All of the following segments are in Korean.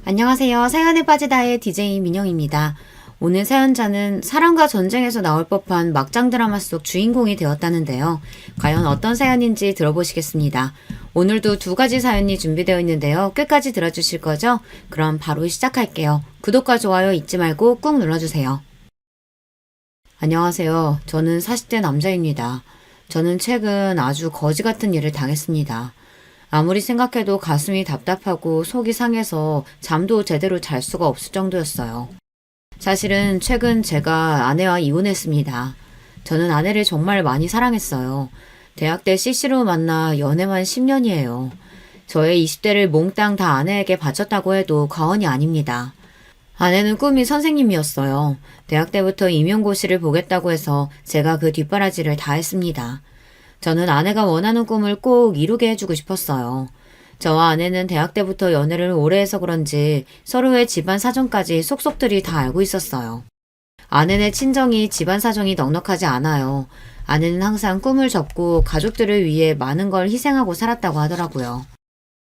안녕하세요. 사연에 빠지다의 DJ 민영입니다. 오늘 사연자는 사랑과 전쟁에서 나올 법한 막장 드라마 속 주인공이 되었다는데요. 과연 어떤 사연인지 들어보시겠습니다. 오늘도 두 가지 사연이 준비되어 있는데요. 끝까지 들어주실 거죠? 그럼 바로 시작할게요. 구독과 좋아요 잊지 말고 꾹 눌러주세요. 안녕하세요. 저는 40대 남자입니다. 저는 최근 아주 거지 같은 일을 당했습니다. 아무리 생각해도 가슴이 답답하고 속이 상해서 잠도 제대로 잘 수가 없을 정도였어요. 사실은 최근 제가 아내와 이혼했습니다. 저는 아내를 정말 많이 사랑했어요. 대학 때 CC로 만나 연애만 10년이에요. 저의 20대를 몽땅 다 아내에게 바쳤다고 해도 과언이 아닙니다. 아내는 꿈이 선생님이었어요. 대학 때부터 임용고시를 보겠다고 해서 제가 그 뒷바라지를 다 했습니다. 저는 아내가 원하는 꿈을 꼭 이루게 해주고 싶었어요. 저와 아내는 대학 때부터 연애를 오래 해서 그런지 서로의 집안 사정까지 속속들이 다 알고 있었어요. 아내네 친정이 집안 사정이 넉넉하지 않아요. 아내는 항상 꿈을 접고 가족들을 위해 많은 걸 희생하고 살았다고 하더라고요.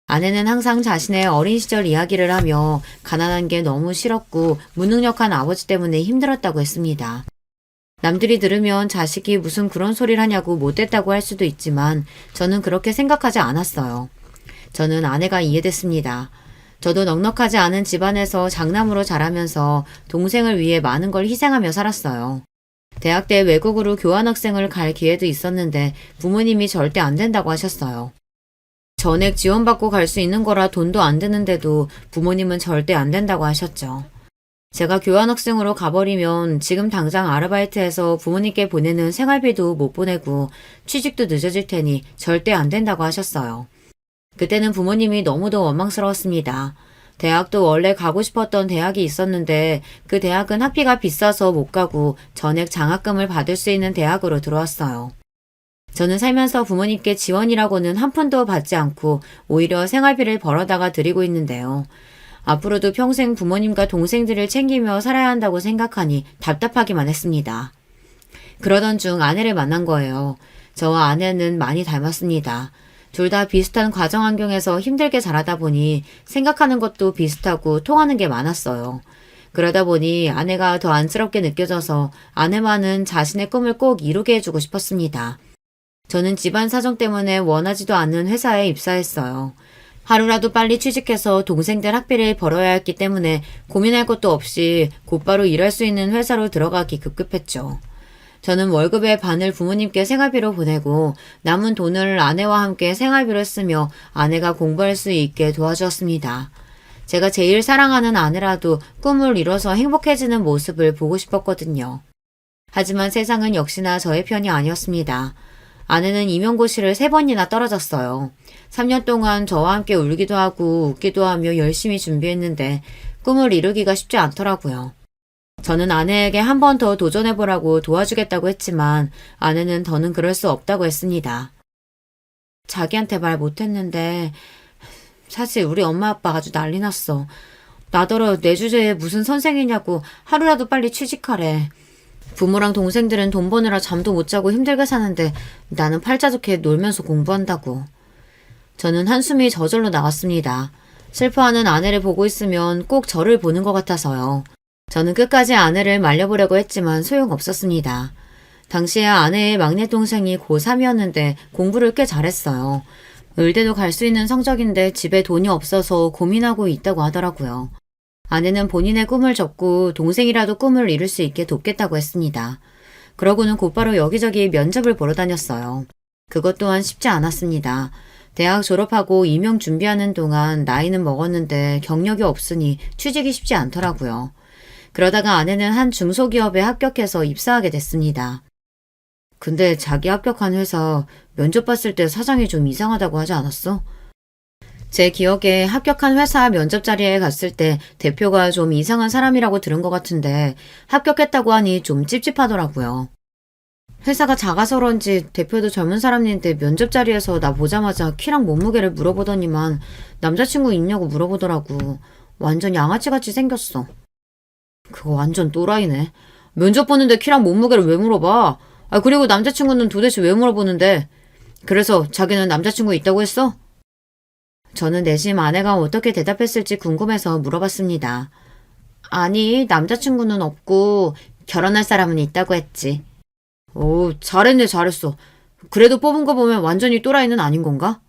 아내는 항상 자신의 어린 시절 이야기를 하며 가난한 게 너무 싫었고 무능력한 아버지 때문에 힘들었다고 했습니다. 남들이 들으면 자식이 무슨 그런 소리를 하냐고 못됐다고 할 수도 있지만 저는 그렇게 생각하지 않았어요. 저는 아내가 이해됐습니다. 저도 넉넉하지 않은 집안에서 장남으로 자라면서 동생을 위해 많은 걸 희생하며 살았어요. 대학 때 외국으로 교환학생을 갈 기회도 있었는데 부모님이 절대 안 된다고 하셨어요. 전액 지원받고 갈 수 있는 거라 돈도 안 드는데도 부모님은 절대 안 된다고 하셨죠. 제가 교환학생으로 가버리면 지금 당장 아르바이트해서 부모님께 보내는 생활비도 못 보내고 취직도 늦어질 테니 절대 안 된다고 하셨어요. 그때는 부모님이 너무도 원망스러웠습니다. 대학도 원래 가고 싶었던 대학이 있었는데 그 대학은 학비가 비싸서 못 가고 전액 장학금을 받을 수 있는 대학으로 들어왔어요. 저는 살면서 부모님께 지원이라고는 한 푼도 받지 않고 오히려 생활비를 벌어다가 드리고 있는데요. 앞으로도 평생 부모님과 동생들을 챙기며 살아야 한다고 생각하니 답답하기만 했습니다. 그러던 중 아내를 만난 거예요. 저와 아내는 많이 닮았습니다. 둘 다 비슷한 가정 환경에서 힘들게 자라다 보니 생각하는 것도 비슷하고 통하는 게 많았어요. 그러다 보니 아내가 더 안쓰럽게 느껴져서 아내만은 자신의 꿈을 꼭 이루게 해주고 싶었습니다. 저는 집안 사정 때문에 원하지도 않는 회사에 입사했어요. 하루라도 빨리 취직해서 동생들 학비를 벌어야 했기 때문에 고민할 것도 없이 곧바로 일할 수 있는 회사로 들어가기 급급했죠. 저는 월급의 반을 부모님께 생활비로 보내고 남은 돈을 아내와 함께 생활비로 쓰며 아내가 공부할 수 있게 도와주었습니다. 제가 제일 사랑하는 아내라도 꿈을 이뤄서 행복해지는 모습을 보고 싶었거든요. 하지만 세상은 역시나 저의 편이 아니었습니다. 아내는 임용고시를 3번이나 떨어졌어요. 3년 동안 저와 함께 울기도 하고 웃기도 하며 열심히 준비했는데 꿈을 이루기가 쉽지 않더라고요. 저는 아내에게 한 번 더 도전해보라고 도와주겠다고 했지만 아내는 더는 그럴 수 없다고 했습니다. 자기한테 말 못했는데 사실 우리 엄마 아빠가 아주 난리 났어. 나더러 내 주제에 무슨 선생이냐고 하루라도 빨리 취직하래. 부모랑 동생들은 돈 버느라 잠도 못 자고 힘들게 사는데 나는 팔자 좋게 놀면서 공부한다고. 저는 한숨이 저절로 나왔습니다. 슬퍼하는 아내를 보고 있으면 꼭 저를 보는 것 같아서요. 저는 끝까지 아내를 말려보려고 했지만 소용없었습니다. 당시에 아내의 막내 동생이 고3이었는데 공부를 꽤 잘했어요. 의대도 갈 수 있는 성적인데 집에 돈이 없어서 고민하고 있다고 하더라고요. 아내는 본인의 꿈을 접고 동생이라도 꿈을 이룰 수 있게 돕겠다고 했습니다. 그러고는 곧바로 여기저기 면접을 보러 다녔어요. 그것 또한 쉽지 않았습니다. 대학 졸업하고 임용 준비하는 동안 나이는 먹었는데 경력이 없으니 취직이 쉽지 않더라고요. 그러다가 아내는 한 중소기업에 합격해서 입사하게 됐습니다. 근데 자기 합격한 회사 면접 봤을 때 사장이 좀 이상하다고 하지 않았어? 제 기억에 합격한 회사 면접 자리에 갔을 때 대표가 좀 이상한 사람이라고 들은 것 같은데 합격했다고 하니 좀 찝찝하더라고요. 회사가 작아서 그런지 대표도 젊은 사람인데 면접 자리에서 나 보자마자 키랑 몸무게를 물어보더니만 남자친구 있냐고 물어보더라고. 완전 양아치같이 생겼어. 그거 완전 또라이네. 면접 보는데 키랑 몸무게를 왜 물어봐? 그리고 남자친구는 도대체 왜 물어보는데? 그래서 자기는 남자친구 있다고 했어? 저는 내심 아내가 어떻게 대답했을지 궁금해서 물어봤습니다. 아니, 남자친구는 없고 결혼할 사람은 있다고 했지. 오, 잘했네, 잘했어. 그래도 뽑은 거 보면 완전히 또라이는 아닌 건가?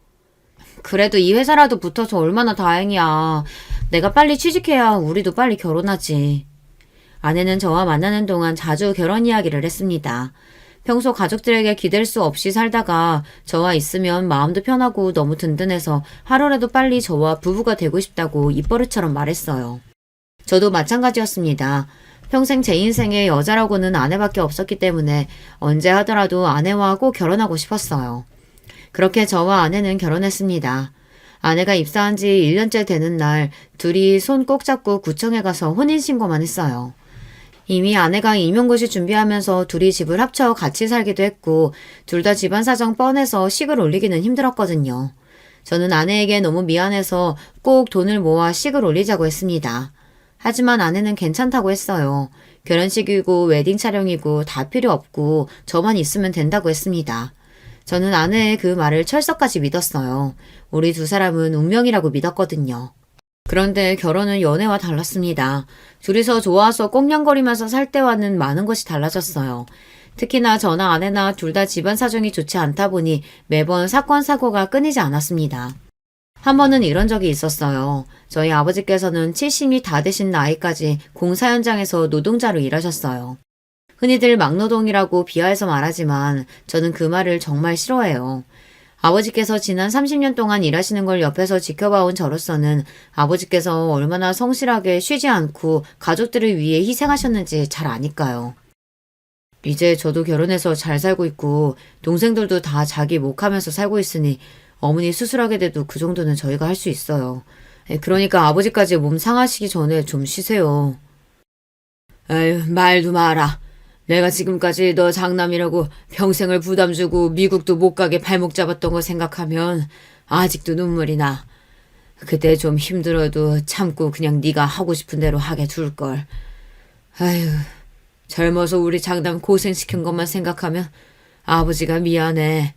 그래도 이 회사라도 붙어서 얼마나 다행이야. 내가 빨리 취직해야 우리도 빨리 결혼하지. 아내는 저와 만나는 동안 자주 결혼 이야기를 했습니다. 평소 가족들에게 기댈 수 없이 살다가 저와 있으면 마음도 편하고 너무 든든해서 하루라도 빨리 저와 부부가 되고 싶다고 입버릇처럼 말했어요. 저도 마찬가지였습니다. 평생 제 인생에 여자라고는 아내밖에 없었기 때문에 언제 하더라도 아내와 꼭 결혼하고 싶었어요. 그렇게 저와 아내는 결혼했습니다. 아내가 입사한 지 1년째 되는 날 둘이 손 꼭 잡고 구청에 가서 혼인신고만 했어요. 이미 아내가 임용고시 준비하면서 둘이 집을 합쳐 같이 살기도 했고 둘 다 집안 사정 뻔해서 식을 올리기는 힘들었거든요. 저는 아내에게 너무 미안해서 꼭 돈을 모아 식을 올리자고 했습니다. 하지만 아내는 괜찮다고 했어요. 결혼식이고 웨딩 촬영이고 다 필요 없고 저만 있으면 된다고 했습니다. 저는 아내의 그 말을 철석까지 믿었어요. 우리 두 사람은 운명이라고 믿었거든요. 그런데 결혼은 연애와 달랐습니다. 둘이서 좋아서 꽁냥거리면서 살 때와는 많은 것이 달라졌어요. 특히나 저나 아내나 둘 다 집안 사정이 좋지 않다 보니 매번 사건 사고가 끊이지 않았습니다. 한 번은 이런 적이 있었어요. 저희 아버지께서는 70이 다 되신 나이까지 공사 현장에서 노동자로 일하셨어요. 흔히들 막노동이라고 비하해서 말하지만 저는 그 말을 정말 싫어해요. 아버지께서 지난 30년 동안 일하시는 걸 옆에서 지켜봐온 저로서는 아버지께서 얼마나 성실하게 쉬지 않고 가족들을 위해 희생하셨는지 잘 아니까요. 이제 저도 결혼해서 잘 살고 있고 동생들도 다 자기 목하면서 살고 있으니 어머니 수술하게 돼도 그 정도는 저희가 할 수 있어요. 그러니까 아버지까지 몸 상하시기 전에 좀 쉬세요. 에휴, 말도 마라. 내가 지금까지 너 장남이라고 평생을 부담 주고 미국도 못 가게 발목 잡았던 거 생각하면 아직도 눈물이 나. 그때 좀 힘들어도 참고 그냥 네가 하고 싶은 대로 하게 둘걸. 아휴, 젊어서 우리 장남 고생시킨 것만 생각하면 아버지가 미안해.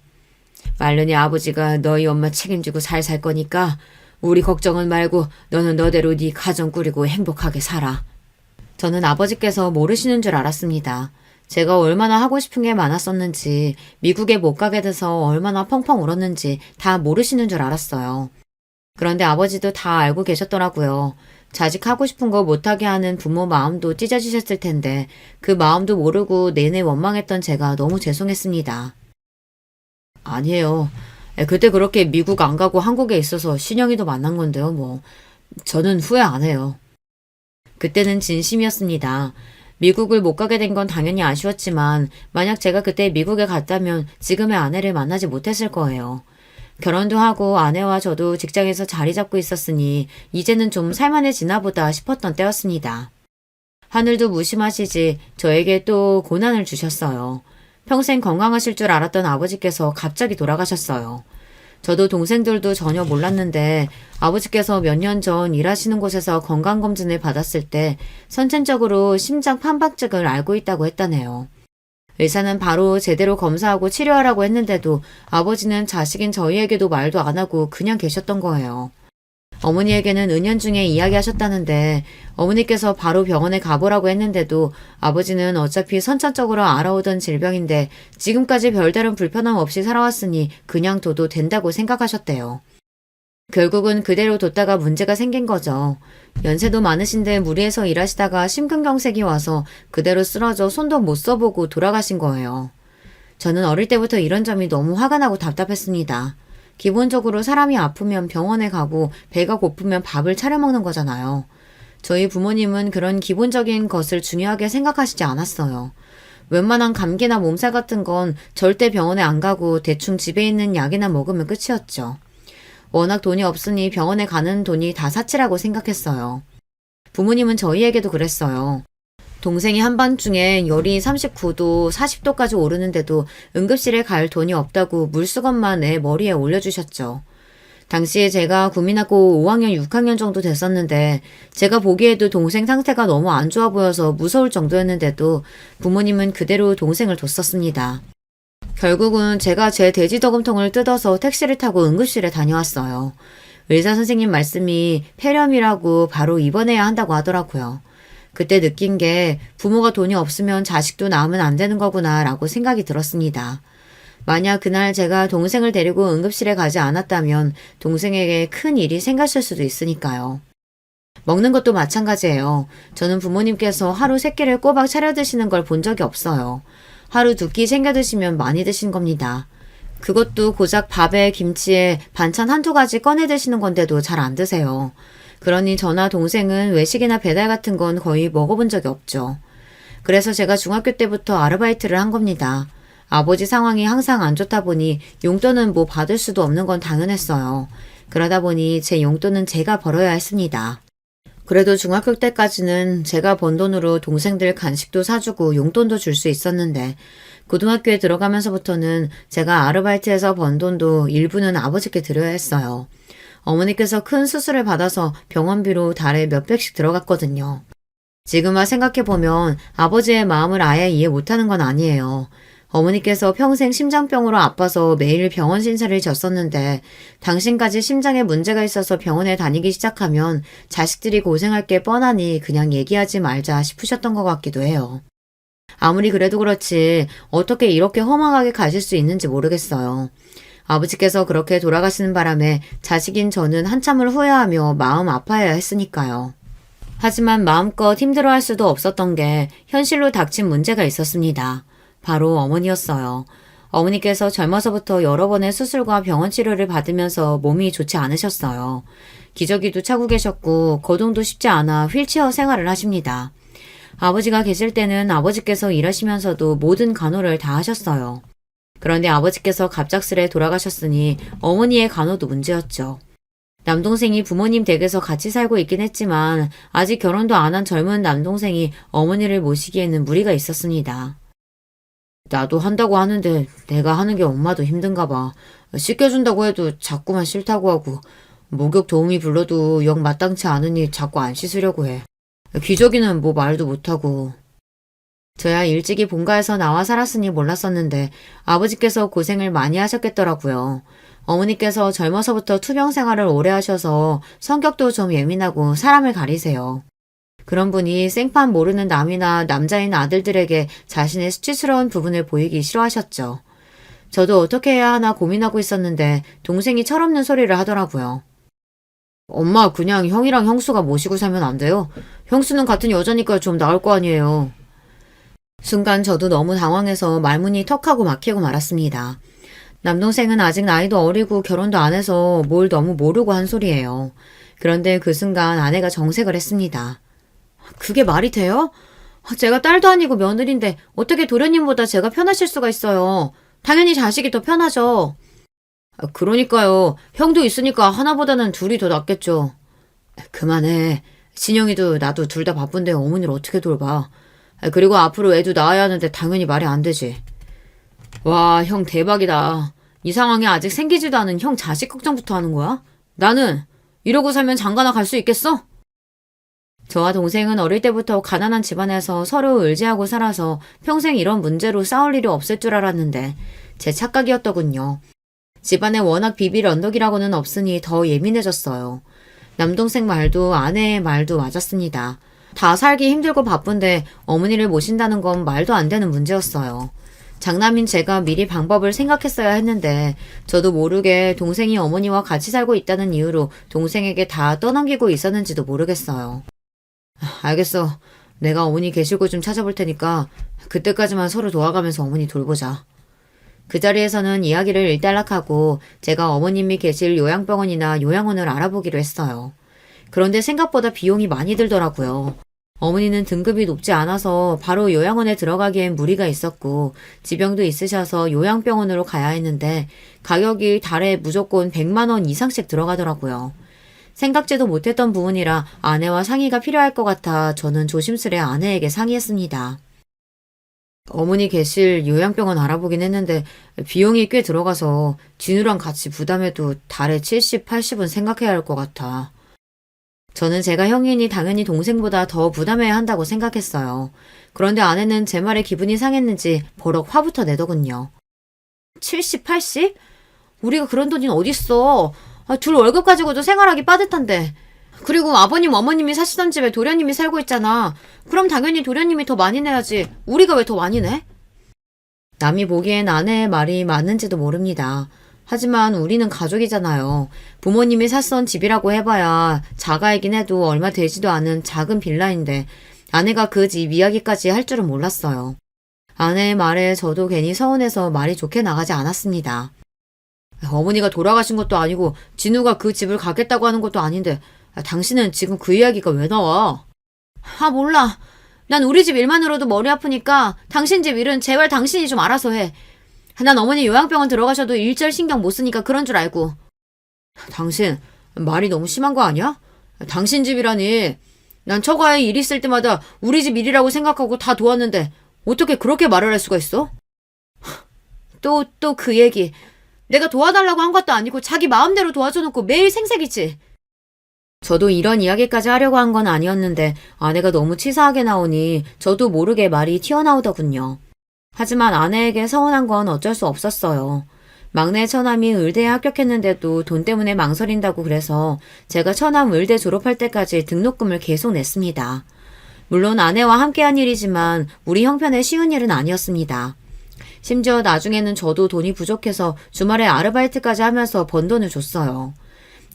말년이 아버지가 너희 엄마 책임지고 잘 살 거니까 우리 걱정은 말고 너는 너대로 네 가정 꾸리고 행복하게 살아. 저는 아버지께서 모르시는 줄 알았습니다. 제가 얼마나 하고 싶은 게 많았었는지, 미국에 못 가게 돼서 얼마나 펑펑 울었는지 다 모르시는 줄 알았어요. 그런데 아버지도 다 알고 계셨더라고요. 자식 하고 싶은 거 못하게 하는 부모 마음도 찢어지셨을 텐데 그 마음도 모르고 내내 원망했던 제가 너무 죄송했습니다. 아니에요. 그때 그렇게 미국 안 가고 한국에 있어서 신영이도 만난 건데요, 뭐. 저는 후회 안 해요. 그때는 진심이었습니다. 미국을 못 가게 된 건 당연히 아쉬웠지만 만약 제가 그때 미국에 갔다면 지금의 아내를 만나지 못했을 거예요. 결혼도 하고 아내와 저도 직장에서 자리 잡고 있었으니 이제는 좀 살만해지나 보다 싶었던 때였습니다. 하늘도 무심하시지 저에게 또 고난을 주셨어요. 평생 건강하실 줄 알았던 아버지께서 갑자기 돌아가셨어요. 저도 동생들도 전혀 몰랐는데 아버지께서 몇 년 전 일하시는 곳에서 건강검진을 받았을 때 선천적으로 심장 판박증을 앓고 있다고 했다네요. 의사는 바로 제대로 검사하고 치료하라고 했는데도 아버지는 자식인 저희에게도 말도 안 하고 그냥 계셨던 거예요. 어머니에게는 은연중에 이야기하셨다는데 어머니께서 바로 병원에 가보라고 했는데도 아버지는 어차피 선천적으로 알아오던 질병인데 지금까지 별다른 불편함 없이 살아왔으니 그냥 둬도 된다고 생각하셨대요. 결국은 그대로 뒀다가 문제가 생긴 거죠. 연세도 많으신데 무리해서 일하시다가 심근경색이 와서 그대로 쓰러져 손도 못 써보고 돌아가신 거예요. 저는 어릴 때부터 이런 점이 너무 화가 나고 답답했습니다. 기본적으로 사람이 아프면 병원에 가고 배가 고프면 밥을 차려 먹는 거잖아요. 저희 부모님은 그런 기본적인 것을 중요하게 생각하시지 않았어요. 웬만한 감기나 몸살 같은 건 절대 병원에 안 가고 대충 집에 있는 약이나 먹으면 끝이었죠. 워낙 돈이 없으니 병원에 가는 돈이 다 사치라고 생각했어요. 부모님은 저희에게도 그랬어요. 동생이 한밤중에 열이 39도, 40도까지 오르는데도 응급실에 갈 돈이 없다고 물수건만 애 머리에 올려주셨죠. 당시에 제가 국민학교 5학년, 6학년 정도 됐었는데 제가 보기에도 동생 상태가 너무 안 좋아 보여서 무서울 정도였는데도 부모님은 그대로 동생을 뒀었습니다. 결국은 제가 제 돼지저금통을 뜯어서 택시를 타고 응급실에 다녀왔어요. 의사 선생님 말씀이 폐렴이라고 바로 입원해야 한다고 하더라고요. 그때 느낀 게 부모가 돈이 없으면 자식도 낳으면 안 되는 거구나 라고 생각이 들었습니다. 만약 그날 제가 동생을 데리고 응급실에 가지 않았다면 동생에게 큰 일이 생겼을 수도 있으니까요. 먹는 것도 마찬가지예요. 저는 부모님께서 하루 3끼를 꼬박 차려 드시는 걸 본 적이 없어요. 하루 2끼 챙겨 드시면 많이 드신 겁니다. 그것도 고작 밥에 김치에 반찬 한두 가지 꺼내 드시는 건데도 잘 안 드세요. 그러니 저나 동생은 외식이나 배달 같은 건 거의 먹어본 적이 없죠. 그래서 제가 중학교 때부터 아르바이트를 한 겁니다. 아버지 상황이 항상 안 좋다 보니 용돈은 뭐 받을 수도 없는 건 당연했어요. 그러다 보니 제 용돈은 제가 벌어야 했습니다. 그래도 중학교 때까지는 제가 번 돈으로 동생들 간식도 사주고 용돈도 줄 수 있었는데 고등학교에 들어가면서부터는 제가 아르바이트해서 번 돈도 일부는 아버지께 드려야 했어요. 어머니께서 큰 수술을 받아서 병원비로 달에 몇백씩 들어갔거든요. 지금만 생각해보면 아버지의 마음을 아예 이해 못하는 건 아니에요. 어머니께서 평생 심장병으로 아파서 매일 병원 신세를 졌었는데 당신까지 심장에 문제가 있어서 병원에 다니기 시작하면 자식들이 고생할 게 뻔하니 그냥 얘기하지 말자 싶으셨던 것 같기도 해요. 아무리 그래도 그렇지 어떻게 이렇게 허망하게 가실 수 있는지 모르겠어요. 아버지께서 그렇게 돌아가시는 바람에 자식인 저는 한참을 후회하며 마음 아파해야 했으니까요. 하지만 마음껏 힘들어할 수도 없었던 게 현실로 닥친 문제가 있었습니다. 바로 어머니였어요. 어머니께서 젊어서부터 여러 번의 수술과 병원 치료를 받으면서 몸이 좋지 않으셨어요. 기저귀도 차고 계셨고 거동도 쉽지 않아 휠체어 생활을 하십니다. 아버지가 계실 때는 아버지께서 일하시면서도 모든 간호를 다 하셨어요. 그런데 아버지께서 갑작스레 돌아가셨으니 어머니의 간호도 문제였죠. 남동생이 부모님 댁에서 같이 살고 있긴 했지만 아직 결혼도 안 한 젊은 남동생이 어머니를 모시기에는 무리가 있었습니다. 나도 한다고 하는데 내가 하는 게 엄마도 힘든가 봐. 씻겨준다고 해도 자꾸만 싫다고 하고 목욕 도우미 불러도 영 마땅치 않으니 자꾸 안 씻으려고 해. 기저귀는 뭐 말도 못하고. 저야 일찍이 본가에서 나와 살았으니 몰랐었는데 아버지께서 고생을 많이 하셨겠더라고요. 어머니께서 젊어서부터 투병 생활을 오래 하셔서 성격도 좀 예민하고 사람을 가리세요. 그런 분이 생판 모르는 남이나 남자인 아들들에게 자신의 수치스러운 부분을 보이기 싫어하셨죠. 저도 어떻게 해야 하나 고민하고 있었는데 동생이 철없는 소리를 하더라고요. 엄마 그냥 형이랑 형수가 모시고 살면 안 돼요? 형수는 같은 여자니까 좀 나을 거 아니에요. 순간 저도 너무 당황해서 말문이 턱하고 막히고 말았습니다. 남동생은 아직 나이도 어리고 결혼도 안 해서 뭘 너무 모르고 한 소리예요. 그런데 그 순간 아내가 정색을 했습니다. 그게 말이 돼요? 제가 딸도 아니고 며느리인데 어떻게 도련님보다 제가 편하실 수가 있어요. 당연히 자식이 더 편하죠. 그러니까요. 형도 있으니까 하나보다는 둘이 더 낫겠죠. 그만해. 진영이도 나도 둘 다 바쁜데 어머니를 어떻게 돌봐. 그리고 앞으로 애도 낳아야 하는데 당연히 말이 안 되지. 와, 형 대박이다. 이 상황에 아직 생기지도 않은 형 자식 걱정부터 하는 거야? 나는 이러고 살면 장가나 갈 수 있겠어? 저와 동생은 어릴 때부터 가난한 집안에서 서로 의지하고 살아서 평생 이런 문제로 싸울 일이 없을 줄 알았는데 제 착각이었더군요. 집안에 워낙 비빌 언덕이라고는 없으니 더 예민해졌어요. 남동생 말도 아내의 말도 맞았습니다. 다 살기 힘들고 바쁜데 어머니를 모신다는 건 말도 안 되는 문제였어요. 장남인 제가 미리 방법을 생각했어야 했는데 저도 모르게 동생이 어머니와 같이 살고 있다는 이유로 동생에게 다 떠넘기고 있었는지도 모르겠어요. 알겠어. 내가 어머니 계실 곳 좀 찾아볼 테니까 그때까지만 서로 도와가면서 어머니 돌보자. 그 자리에서는 이야기를 일단락하고 제가 어머님이 계실 요양병원이나 요양원을 알아보기로 했어요. 그런데 생각보다 비용이 많이 들더라고요. 어머니는 등급이 높지 않아서 바로 요양원에 들어가기엔 무리가 있었고 지병도 있으셔서 요양병원으로 가야 했는데 가격이 달에 무조건 100만 원 이상씩 들어가더라고요. 생각지도 못했던 부분이라 아내와 상의가 필요할 것 같아 저는 조심스레 아내에게 상의했습니다. 어머니 계실 요양병원 알아보긴 했는데 비용이 꽤 들어가서 진우랑 같이 부담해도 달에 70, 80은 생각해야 할 것 같아. 저는 제가 형이니 당연히 동생보다 더 부담해야 한다고 생각했어요. 그런데 아내는 제 말에 기분이 상했는지 버럭 화부터 내더군요. 70, 80? 우리가 그런 돈이 어딨어. 둘 월급 가지고도 생활하기 빠듯한데. 그리고 아버님, 어머님이 사시던 집에 도련님이 살고 있잖아. 그럼 당연히 도련님이 더 많이 내야지. 우리가 왜 더 많이 내? 남이 보기엔 아내의 말이 맞는지도 모릅니다. 하지만 우리는 가족이잖아요. 부모님이 샀던 집이라고 해봐야 자가이긴 해도 얼마 되지도 않은 작은 빌라인데 아내가 그 집 이야기까지 할 줄은 몰랐어요. 아내의 말에 저도 괜히 서운해서 말이 좋게 나가지 않았습니다. 어머니가 돌아가신 것도 아니고 진우가 그 집을 가겠다고 하는 것도 아닌데 당신은 지금 그 이야기가 왜 나와? 몰라. 난 우리 집 일만으로도 머리 아프니까 당신 집 일은 제발 당신이 좀 알아서 해. 난 어머니 요양병원 들어가셔도 일절 신경 못 쓰니까 그런 줄 알고. 당신 말이 너무 심한 거 아니야? 당신 집이라니. 난 처가에 일 있을 때마다 우리 집 일이라고 생각하고 다 도왔는데 어떻게 그렇게 말을 할 수가 있어? 또 그 얘기. 내가 도와달라고 한 것도 아니고 자기 마음대로 도와줘놓고 매일 생색이지. 저도 이런 이야기까지 하려고 한 건 아니었는데 아내가 너무 치사하게 나오니 저도 모르게 말이 튀어나오더군요. 하지만 아내에게 서운한 건 어쩔 수 없었어요. 막내 처남이 의대에 합격했는데도 돈 때문에 망설인다고 그래서 제가 처남 의대 졸업할 때까지 등록금을 계속 냈습니다. 물론 아내와 함께한 일이지만 우리 형편에 쉬운 일은 아니었습니다. 심지어 나중에는 저도 돈이 부족해서 주말에 아르바이트까지 하면서 번 돈을 줬어요.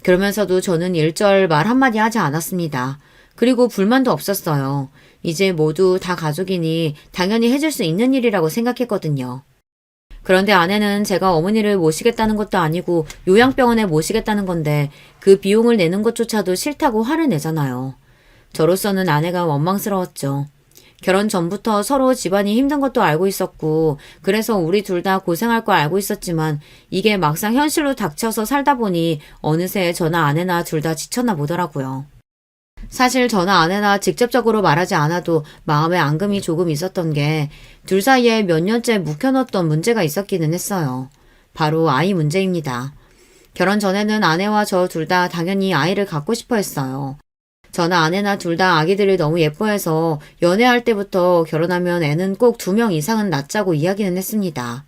그러면서도 저는 일절 말 한마디 하지 않았습니다. 그리고 불만도 없었어요. 이제 모두 다 가족이니 당연히 해줄 수 있는 일이라고 생각했거든요. 그런데 아내는 제가 어머니를 모시겠다는 것도 아니고 요양병원에 모시겠다는 건데 그 비용을 내는 것조차도 싫다고 화를 내잖아요. 저로서는 아내가 원망스러웠죠. 결혼 전부터 서로 집안이 힘든 것도 알고 있었고 그래서 우리 둘 다 고생할 거 알고 있었지만 이게 막상 현실로 닥쳐서 살다 보니 어느새 저나 아내나 둘 다 지쳤나 보더라고요. 사실 저나 아내나 직접적으로 말하지 않아도 마음에 앙금이 조금 있었던 게 둘 사이에 몇 년째 묵혀놓던 문제가 있었기는 했어요. 바로 아이 문제입니다. 결혼 전에는 아내와 저 둘 다 당연히 아이를 갖고 싶어 했어요. 저나 아내나 둘 다 아기들을 너무 예뻐해서 연애할 때부터 결혼하면 애는 꼭 2명 이상은 낳자고 이야기는 했습니다.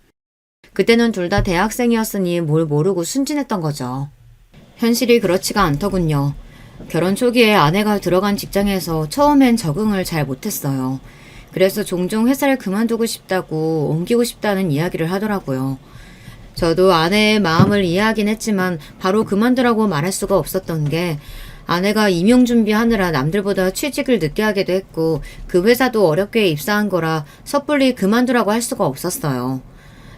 그때는 둘 다 대학생이었으니 뭘 모르고 순진했던 거죠. 현실이 그렇지가 않더군요. 결혼 초기에 아내가 들어간 직장에서 처음엔 적응을 잘 못했어요. 그래서 종종 회사를 그만두고 싶다고 옮기고 싶다는 이야기를 하더라고요. 저도 아내의 마음을 이해하긴 했지만 바로 그만두라고 말할 수가 없었던 게 아내가 임용 준비하느라 남들보다 취직을 늦게 하기도 했고 그 회사도 어렵게 입사한 거라 섣불리 그만두라고 할 수가 없었어요.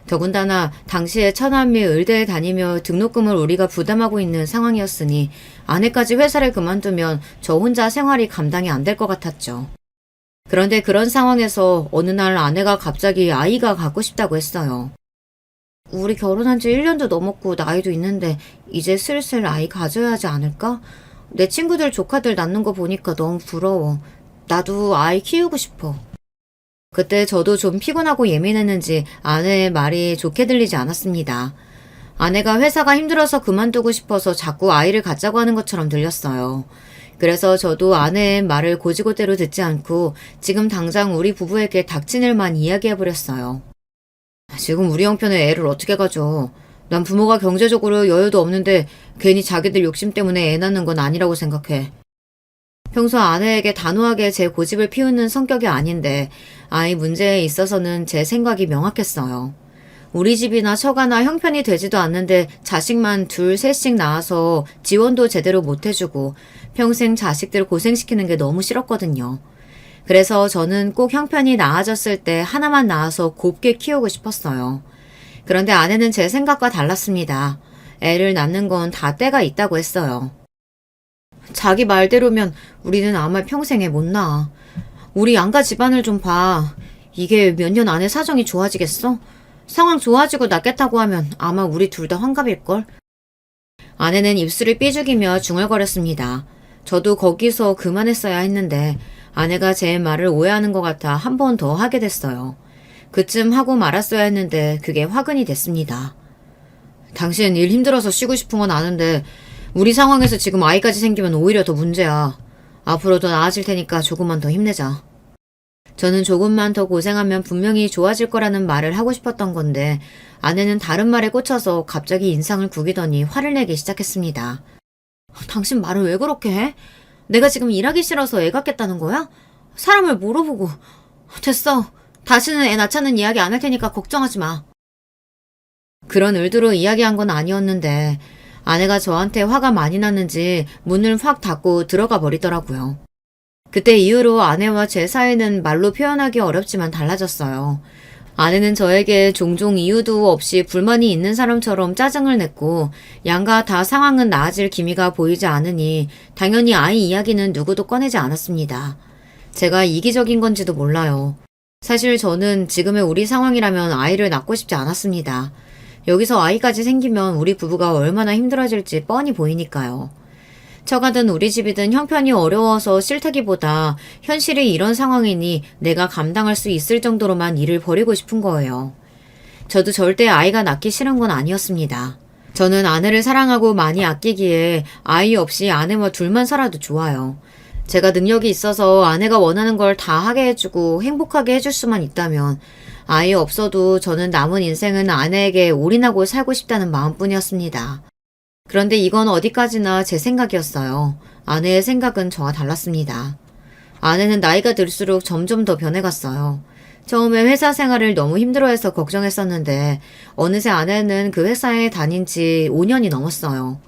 더군다나 당시에 처남이 의대에 다니며 등록금을 우리가 부담하고 있는 상황이었으니 아내까지 회사를 그만두면 저 혼자 생활이 감당이 안 될 것 같았죠. 그런데 그런 상황에서 어느 날 아내가 갑자기 아이가 갖고 싶다고 했어요. 우리 결혼한 지 1년도 넘었고 나이도 있는데 이제 슬슬 아이 가져야 하지 않을까? 내 친구들 조카들 낳는 거 보니까 너무 부러워. 나도 아이 키우고 싶어. 그때 저도 좀 피곤하고 예민했는지 아내의 말이 좋게 들리지 않았습니다. 아내가 회사가 힘들어서 그만두고 싶어서 자꾸 아이를 갖자고 하는 것처럼 들렸어요. 그래서 저도 아내의 말을 고지고대로 듣지 않고 지금 당장 우리 부부에게 닥친 일만 이야기해버렸어요. 지금 우리 형편에 애를 어떻게 가져? 난 부모가 경제적으로 여유도 없는데 괜히 자기들 욕심 때문에 애 낳는 건 아니라고 생각해. 평소 아내에게 단호하게 제 고집을 피우는 성격이 아닌데 아이 문제에 있어서는 제 생각이 명확했어요. 우리 집이나 처가나 형편이 되지도 않는데 자식만 둘, 셋씩 낳아서 지원도 제대로 못 해주고 평생 자식들 고생시키는 게 너무 싫었거든요. 그래서 저는 꼭 형편이 나아졌을 때 하나만 낳아서 곱게 키우고 싶었어요. 그런데 아내는 제 생각과 달랐습니다. 애를 낳는 건 다 때가 있다고 했어요. 자기 말대로면 우리는 아마 평생에 못 낳아. 우리 양가 집안을 좀 봐. 이게 몇 년 안에 사정이 좋아지겠어? 상황 좋아지고 낫겠다고 하면 아마 우리 둘 다 환갑일걸? 아내는 입술을 삐죽이며 중얼거렸습니다. 저도 거기서 그만했어야 했는데 아내가 제 말을 오해하는 것 같아 한 번 더 하게 됐어요. 그쯤 하고 말았어야 했는데 그게 화근이 됐습니다. 당신 일 힘들어서 쉬고 싶은 건 아는데 우리 상황에서 지금 아이까지 생기면 오히려 더 문제야. 앞으로 더 나아질 테니까 조금만 더 힘내자. 저는 조금만 더 고생하면 분명히 좋아질 거라는 말을 하고 싶었던 건데 아내는 다른 말에 꽂혀서 갑자기 인상을 구기더니 화를 내기 시작했습니다. 당신 말을 왜 그렇게 해? 내가 지금 일하기 싫어서 애 갖겠다는 거야? 사람을 물어보고. 됐어. 다시는 애 낳자는 이야기 안 할 테니까 걱정하지 마. 그런 의도로 이야기한 건 아니었는데 아내가 저한테 화가 많이 났는지 문을 확 닫고 들어가 버리더라고요. 그때 이후로 아내와 제 사이는 말로 표현하기 어렵지만 달라졌어요. 아내는 저에게 종종 이유도 없이 불만이 있는 사람처럼 짜증을 냈고 양가 다 상황은 나아질 기미가 보이지 않으니 당연히 아이 이야기는 누구도 꺼내지 않았습니다. 제가 이기적인 건지도 몰라요. 사실 저는 지금의 우리 상황이라면 아이를 낳고 싶지 않았습니다. 여기서 아이까지 생기면 우리 부부가 얼마나 힘들어질지 뻔히 보이니까요. 처가든 우리 집이든 형편이 어려워서 싫다기보다 현실이 이런 상황이니 내가 감당할 수 있을 정도로만 일을 벌이고 싶은 거예요. 저도 절대 아이가 낳기 싫은 건 아니었습니다. 저는 아내를 사랑하고 많이 아끼기에 아이 없이 아내와 둘만 살아도 좋아요. 제가 능력이 있어서 아내가 원하는 걸 다 하게 해주고 행복하게 해줄 수만 있다면 아이 없어도 저는 남은 인생은 아내에게 올인하고 살고 싶다는 마음뿐이었습니다. 그런데 이건 어디까지나 제 생각이었어요. 아내의 생각은 저와 달랐습니다. 아내는 나이가 들수록 점점 더 변해갔어요. 처음에 회사 생활을 너무 힘들어해서 걱정했었는데 어느새 아내는 그 회사에 다닌 지 5년이 넘었어요.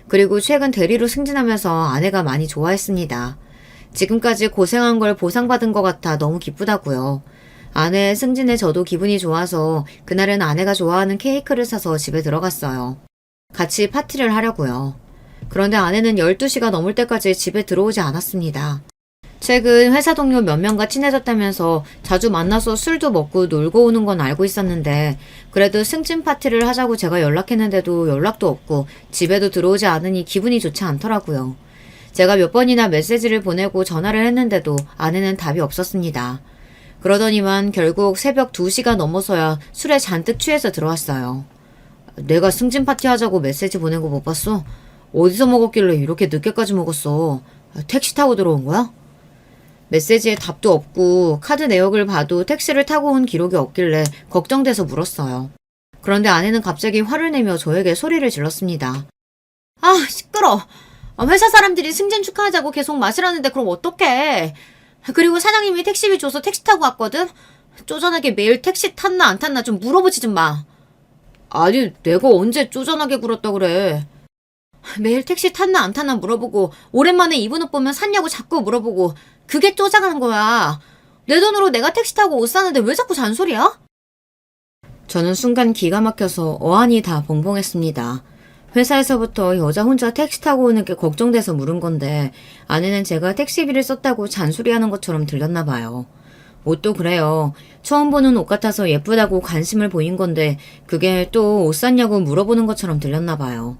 그리고 최근 대리로 승진하면서 아내가 많이 좋아했습니다. 지금까지 고생한 걸 보상받은 것 같아 너무 기쁘다고요. 아내의 승진에 저도 기분이 좋아서 그날은 아내가 좋아하는 케이크를 사서 집에 들어갔어요. 같이 파티를 하려고요. 그런데 아내는 12시가 넘을 때까지 집에 들어오지 않았습니다. 최근 회사 동료 몇 명과 친해졌다면서 자주 만나서 술도 먹고 놀고 오는 건 알고 있었는데 그래도 승진 파티를 하자고 제가 연락했는데도 연락도 없고 집에도 들어오지 않으니 기분이 좋지 않더라고요. 제가 몇 번이나 메시지를 보내고 전화를 했는데도 아내는 답이 없었습니다. 그러더니만 결국 새벽 2시가 넘어서야 술에 잔뜩 취해서 들어왔어요. 내가 승진 파티 하자고 메시지 보낸 거 못 봤어? 어디서 먹었길래 이렇게 늦게까지 먹었어? 택시 타고 들어온 거야? 메시지에 답도 없고 카드 내역을 봐도 택시를 타고 온 기록이 없길래 걱정돼서 물었어요. 그런데 아내는 갑자기 화를 내며 저에게 소리를 질렀습니다. 아, 시끄러. 회사 사람들이 승진 축하하자고 계속 마시라는데 그럼 어떡해. 그리고 사장님이 택시비 줘서 택시 타고 왔거든? 쪼잔하게 매일 택시 탔나 안 탔나 좀 물어보지 좀 마. 아니, 내가 언제 쪼잔하게 굴었다 그래. 매일 택시 탔나 안 탔나 물어보고 오랜만에 입은 옷 보면 샀냐고 자꾸 물어보고 그게 쪼잔한 거야. 내 돈으로 내가 택시 타고 옷 사는데 왜 자꾸 잔소리야? 저는 순간 기가 막혀서 어안이 다 벙벙했습니다. 회사에서부터 여자 혼자 택시 타고 오는 게 걱정돼서 물은 건데 아내는 제가 택시비를 썼다고 잔소리하는 것처럼 들렸나 봐요. 옷도 그래요. 처음 보는 옷 같아서 예쁘다고 관심을 보인 건데 그게 또 옷 샀냐고 물어보는 것처럼 들렸나 봐요.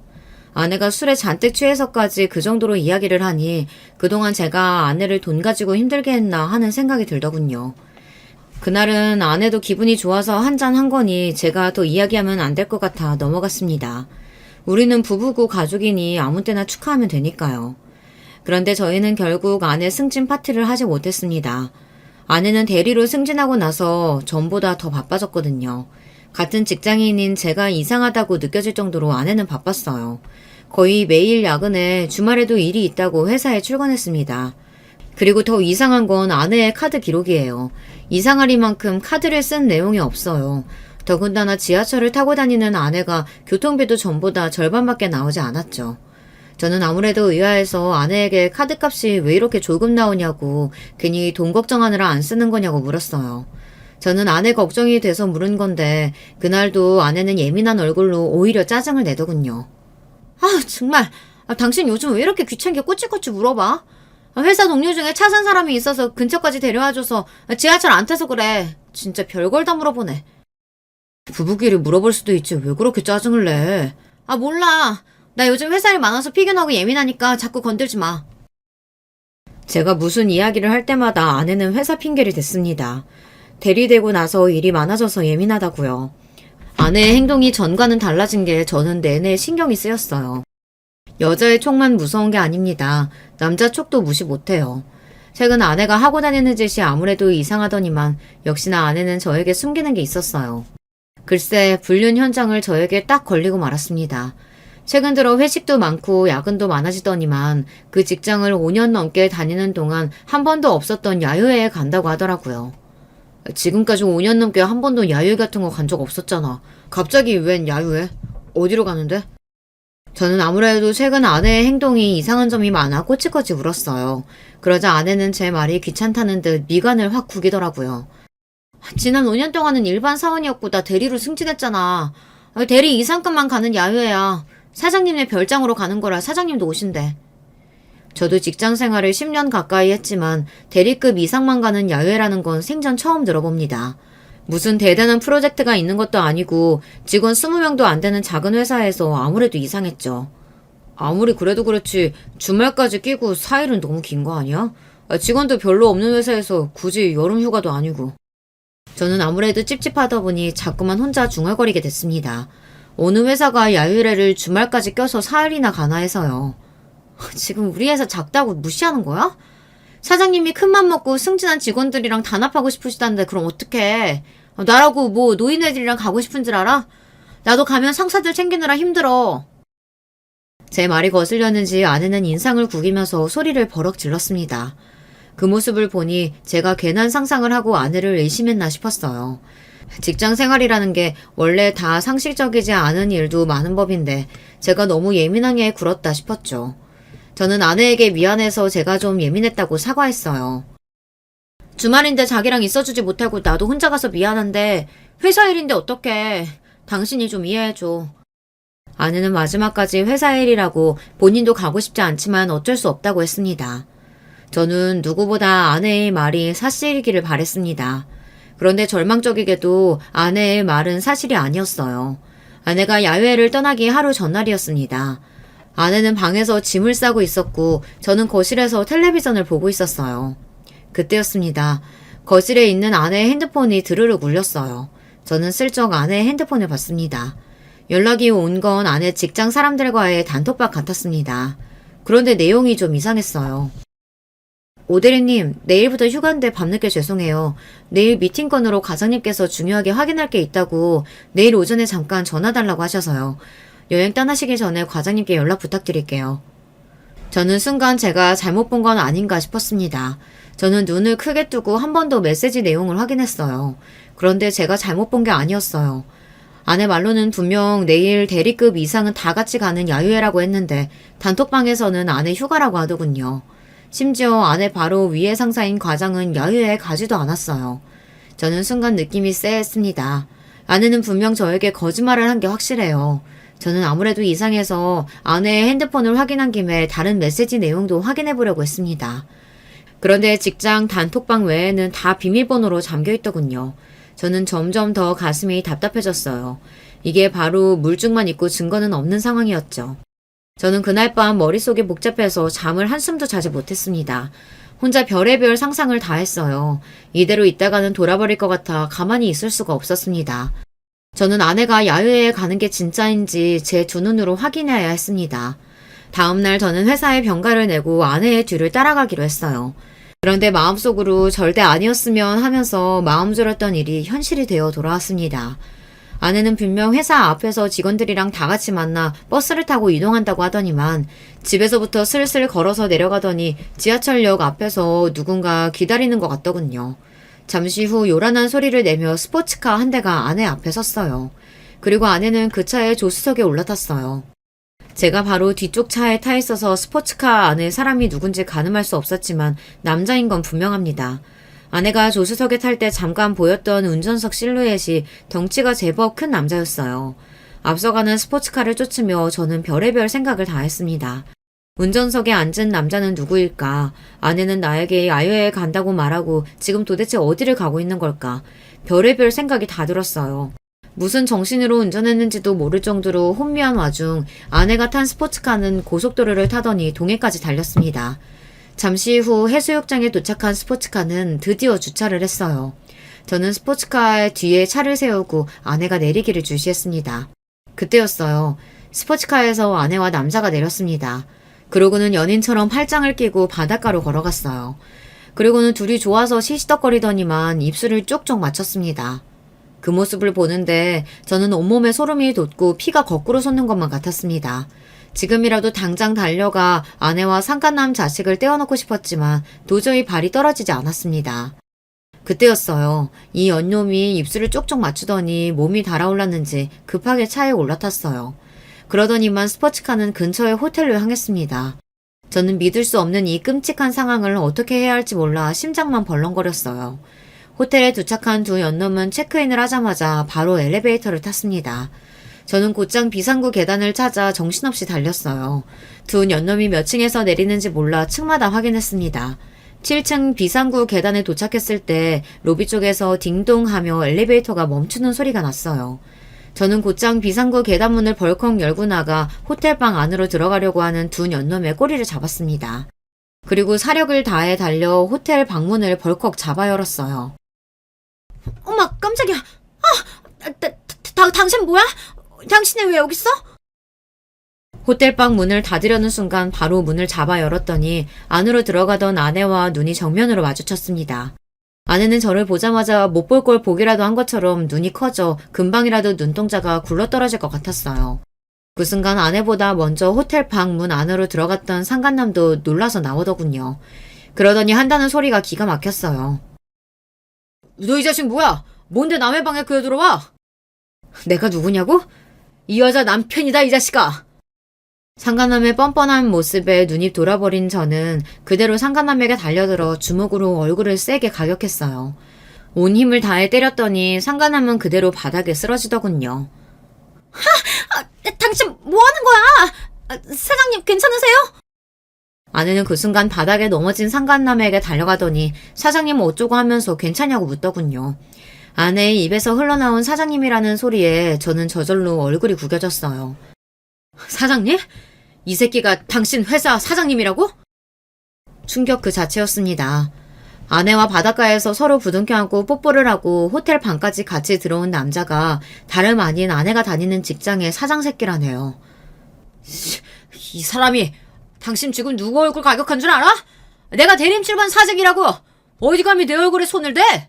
아내가 술에 잔뜩 취해서까지 그 정도로 이야기를 하니 그동안 제가 아내를 돈 가지고 힘들게 했나 하는 생각이 들더군요. 그날은 아내도 기분이 좋아서 한잔 한 거니 제가 더 이야기하면 안 될 것 같아 넘어갔습니다. 우리는 부부고 가족이니 아무 때나 축하하면 되니까요. 그런데 저희는 결국 아내 승진 파티를 하지 못했습니다. 아내는 대리로 승진하고 나서 전보다 더 바빠졌거든요. 같은 직장인인 제가 이상하다고 느껴질 정도로 아내는 바빴어요. 거의 매일 야근에 주말에도 일이 있다고 회사에 출근했습니다. 그리고 더 이상한 건 아내의 카드 기록이에요. 이상하리만큼 카드를 쓴 내용이 없어요. 더군다나 지하철을 타고 다니는 아내가 교통비도 전보다 절반밖에 나오지 않았죠. 저는 아무래도 의아해서 아내에게 카드값이 왜 이렇게 조금 나오냐고 괜히 돈 걱정하느라 안 쓰는 거냐고 물었어요. 저는 아내 걱정이 돼서 물은 건데 그날도 아내는 예민한 얼굴로 오히려 짜증을 내더군요. 아 정말 당신 요즘 왜 이렇게 귀찮게 꼬치꼬치 물어봐? 회사 동료 중에 차 산 사람이 있어서 근처까지 데려와줘서 지하철 안 타서 그래. 진짜 별걸 다 물어보네. 부부끼리 물어볼 수도 있지 왜 그렇게 짜증을 내. 아 몰라. 나 요즘 회사 일 많아서 피곤하고 예민하니까 자꾸 건들지 마. 제가 무슨 이야기를 할 때마다 아내는 회사 핑계를 댔습니다. 대리되고 나서 일이 많아져서 예민하다고요. 아내의 행동이 전과는 달라진 게 저는 내내 신경이 쓰였어요. 여자의 촉만 무서운 게 아닙니다. 남자 촉도 무시 못해요. 최근 아내가 하고 다니는 짓이 아무래도 이상하더니만 역시나 아내는 저에게 숨기는 게 있었어요. 글쎄, 불륜 현장을 저에게 딱 걸리고 말았습니다. 최근 들어 회식도 많고 야근도 많아지더니만 그 직장을 5년 넘게 다니는 동안 한 번도 없었던 야유회에 간다고 하더라고요. 지금까지 5년 넘게 한 번도 야유회 같은 거 간 적 없었잖아. 갑자기 웬 야유회? 어디로 가는데? 저는 아무래도 최근 아내의 행동이 이상한 점이 많아 꼬치꼬치 울었어요. 그러자 아내는 제 말이 귀찮다는 듯 미간을 확 구기더라고요. 지난 5년 동안은 일반 사원이었고 나 대리로 승진했잖아. 대리 이상급만 가는 야유회야. 사장님의 별장으로 가는 거라 사장님도 오신대. 저도 직장 생활을 10년 가까이 했지만 대리급 이상만 가는 야유회라는 건 생전 처음 들어봅니다. 무슨 대단한 프로젝트가 있는 것도 아니고 직원 20명도 안 되는 작은 회사에서 아무래도 이상했죠. 아무리 그래도 그렇지 주말까지 끼고 4일은 너무 긴 거 아니야? 직원도 별로 없는 회사에서 굳이 여름 휴가도 아니고. 저는 아무래도 찝찝하다 보니 자꾸만 혼자 중얼거리게 됐습니다. 어느 회사가 야유회를 주말까지 껴서 4일이나 가나 해서요. 지금 우리 회사 작다고 무시하는 거야? 사장님이 큰맘 먹고 승진한 직원들이랑 단합하고 싶으시다는데 그럼 어떡해. 나라고 뭐 노인네들이랑 가고 싶은 줄 알아? 나도 가면 상사들 챙기느라 힘들어. 제 말이 거슬렸는지 아내는 인상을 구기면서 소리를 버럭 질렀습니다. 그 모습을 보니 제가 괜한 상상을 하고 아내를 의심했나 싶었어요. 직장 생활이라는 게 원래 다 상식적이지 않은 일도 많은 법인데 제가 너무 예민하게 굴었다 싶었죠. 저는 아내에게 미안해서 제가 좀 예민했다고 사과했어요. 주말인데 자기랑 있어주지 못하고 나도 혼자 가서 미안한데 회사 일인데 어떡해. 당신이 좀 이해해줘. 아내는 마지막까지 회사 일이라고 본인도 가고 싶지 않지만 어쩔 수 없다고 했습니다. 저는 누구보다 아내의 말이 사실이기를 바랬습니다. 그런데 절망적이게도 아내의 말은 사실이 아니었어요. 아내가 야외를 떠나기 하루 전날이었습니다. 아내는 방에서 짐을 싸고 있었고 저는 거실에서 텔레비전을 보고 있었어요. 그때였습니다. 거실에 있는 아내의 핸드폰이 드르륵 울렸어요. 저는 슬쩍 아내의 핸드폰을 봤습니다. 연락이 온 건 아내 직장 사람들과의 단톡방 같았습니다. 그런데 내용이 좀 이상했어요. 오대리님, 내일부터 휴가인데 밤늦게 죄송해요. 내일 미팅 건으로 과장님께서 중요하게 확인할 게 있다고 내일 오전에 잠깐 전화 달라고 하셔서요. 여행 떠나시기 전에 과장님께 연락 부탁드릴게요. 저는 순간 제가 잘못 본 건 아닌가 싶었습니다. 저는 눈을 크게 뜨고 한 번 더 메시지 내용을 확인했어요. 그런데 제가 잘못 본 게 아니었어요. 아내 말로는 분명 내일 대리급 이상은 다 같이 가는 야유회라고 했는데 단톡방에서는 아내 휴가라고 하더군요. 심지어 아내 바로 위에 상사인 과장은 야유회에 가지도 않았어요. 저는 순간 느낌이 쎄했습니다. 아내는 분명 저에게 거짓말을 한 게 확실해요. 저는 아무래도 이상해서 아내의 핸드폰을 확인한 김에 다른 메시지 내용도 확인해 보려고 했습니다. 그런데 직장 단톡방 외에는 다 비밀번호로 잠겨 있더군요. 저는 점점 더 가슴이 답답해졌어요. 이게 바로 물증만 있고 증거는 없는 상황이었죠. 저는 그날 밤 머릿속이 복잡해서 잠을 한숨도 자지 못했습니다. 혼자 별의별 상상을 다 했어요. 이대로 있다가는 돌아버릴 것 같아 가만히 있을 수가 없었습니다. 저는 아내가 야유회에 가는 게 진짜인지 제 두 눈으로 확인해야 했습니다. 다음날 저는 회사에 병가를 내고 아내의 뒤를 따라가기로 했어요. 그런데 마음속으로 절대 아니었으면 하면서 마음 졸였던 일이 현실이 되어 돌아왔습니다. 아내는 분명 회사 앞에서 직원들이랑 다 같이 만나 버스를 타고 이동한다고 하더니만 집에서부터 슬슬 걸어서 내려가더니 지하철역 앞에서 누군가 기다리는 것 같더군요. 잠시 후 요란한 소리를 내며 스포츠카 한 대가 아내 앞에 섰어요. 그리고 아내는 그 차의 조수석에 올라탔어요. 제가 바로 뒤쪽 차에 타 있어서 스포츠카 안에 사람이 누군지 가늠할 수 없었지만 남자인 건 분명합니다. 아내가 조수석에 탈 때 잠깐 보였던 운전석 실루엣이 덩치가 제법 큰 남자였어요. 앞서가는 스포츠카를 쫓으며 저는 별의별 생각을 다 했습니다. 운전석에 앉은 남자는 누구일까? 아내는 나에게 야유회에 간다고 말하고 지금 도대체 어디를 가고 있는 걸까? 별의별 생각이 다 들었어요. 무슨 정신으로 운전했는지도 모를 정도로 혼미한 와중 아내가 탄 스포츠카는 고속도로를 타더니 동해까지 달렸습니다. 잠시 후 해수욕장에 도착한 스포츠카는 드디어 주차를 했어요. 저는 스포츠카의 뒤에 차를 세우고 아내가 내리기를 주시했습니다. 그때였어요. 스포츠카에서 아내와 남자가 내렸습니다. 그러고는 연인처럼 팔짱을 끼고 바닷가로 걸어갔어요. 그리고는 둘이 좋아서 시시덕거리더니만 입술을 쪽쪽 맞췄습니다. 그 모습을 보는데 저는 온몸에 소름이 돋고 피가 거꾸로 솟는 것만 같았습니다. 지금이라도 당장 달려가 아내와 상간남 자식을 떼어놓고 싶었지만 도저히 발이 떨어지지 않았습니다. 그때였어요. 이 연놈이 입술을 쪽쪽 맞추더니 몸이 달아올랐는지 급하게 차에 올라탔어요. 그러더니만 스포츠카는 근처의 호텔로 향했습니다. 저는 믿을 수 없는 이 끔찍한 상황을 어떻게 해야 할지 몰라 심장만 벌렁거렸어요. 호텔에 도착한 두 연놈은 체크인을 하자마자 바로 엘리베이터를 탔습니다. 저는 곧장 비상구 계단을 찾아 정신없이 달렸어요. 두 연놈이 몇 층에서 내리는지 몰라 층마다 확인했습니다. 7층 비상구 계단에 도착했을 때 로비 쪽에서 딩동 하며 엘리베이터가 멈추는 소리가 났어요. 저는 곧장 비상구 계단문을 벌컥 열고 나가 호텔방 안으로 들어가려고 하는 두 연놈의 꼬리를 잡았습니다. 그리고 사력을 다해 달려 호텔 방문을 벌컥 잡아 열었어요. 엄마, 깜짝이야. 당신 뭐야? 당신이 왜 여기 있어? 호텔방 문을 닫으려는 순간 바로 문을 잡아 열었더니 안으로 들어가던 아내와 눈이 정면으로 마주쳤습니다. 아내는 저를 보자마자 못 볼 걸 보기라도 한 것처럼 눈이 커져 금방이라도 눈동자가 굴러떨어질 것 같았어요. 그 순간 아내보다 먼저 호텔방 문 안으로 들어갔던 상간남도 놀라서 나오더군요. 그러더니 한다는 소리가 기가 막혔어요. 너 이 자식 뭐야? 뭔데 남의 방에 그여 들어와? 내가 누구냐고? 이 여자 남편이다, 이 자식아! 상간남의 뻔뻔한 모습에 눈이 돌아버린 저는 그대로 상간남에게 달려들어 주먹으로 얼굴을 세게 가격했어요. 온 힘을 다해 때렸더니 상간남은 그대로 바닥에 쓰러지더군요. 당신 뭐 하는 거야? 사장님 괜찮으세요? 아내는 그 순간 바닥에 넘어진 상간남에게 달려가더니 사장님 어쩌고 하면서 괜찮냐고 묻더군요. 아내의 입에서 흘러나온 사장님이라는 소리에 저는 저절로 얼굴이 구겨졌어요. 사장님? 이 새끼가 당신 회사 사장님이라고? 충격 그 자체였습니다. 아내와 바닷가에서 서로 부둥켜 안고 뽀뽀를 하고 호텔 방까지 같이 들어온 남자가 다름 아닌 아내가 다니는 직장의 사장 새끼라네요. 이 사람이 당신 지금 누구 얼굴 가격한 줄 알아? 내가 대림출반 사직이라고! 어디 감히 내 얼굴에 손을 대?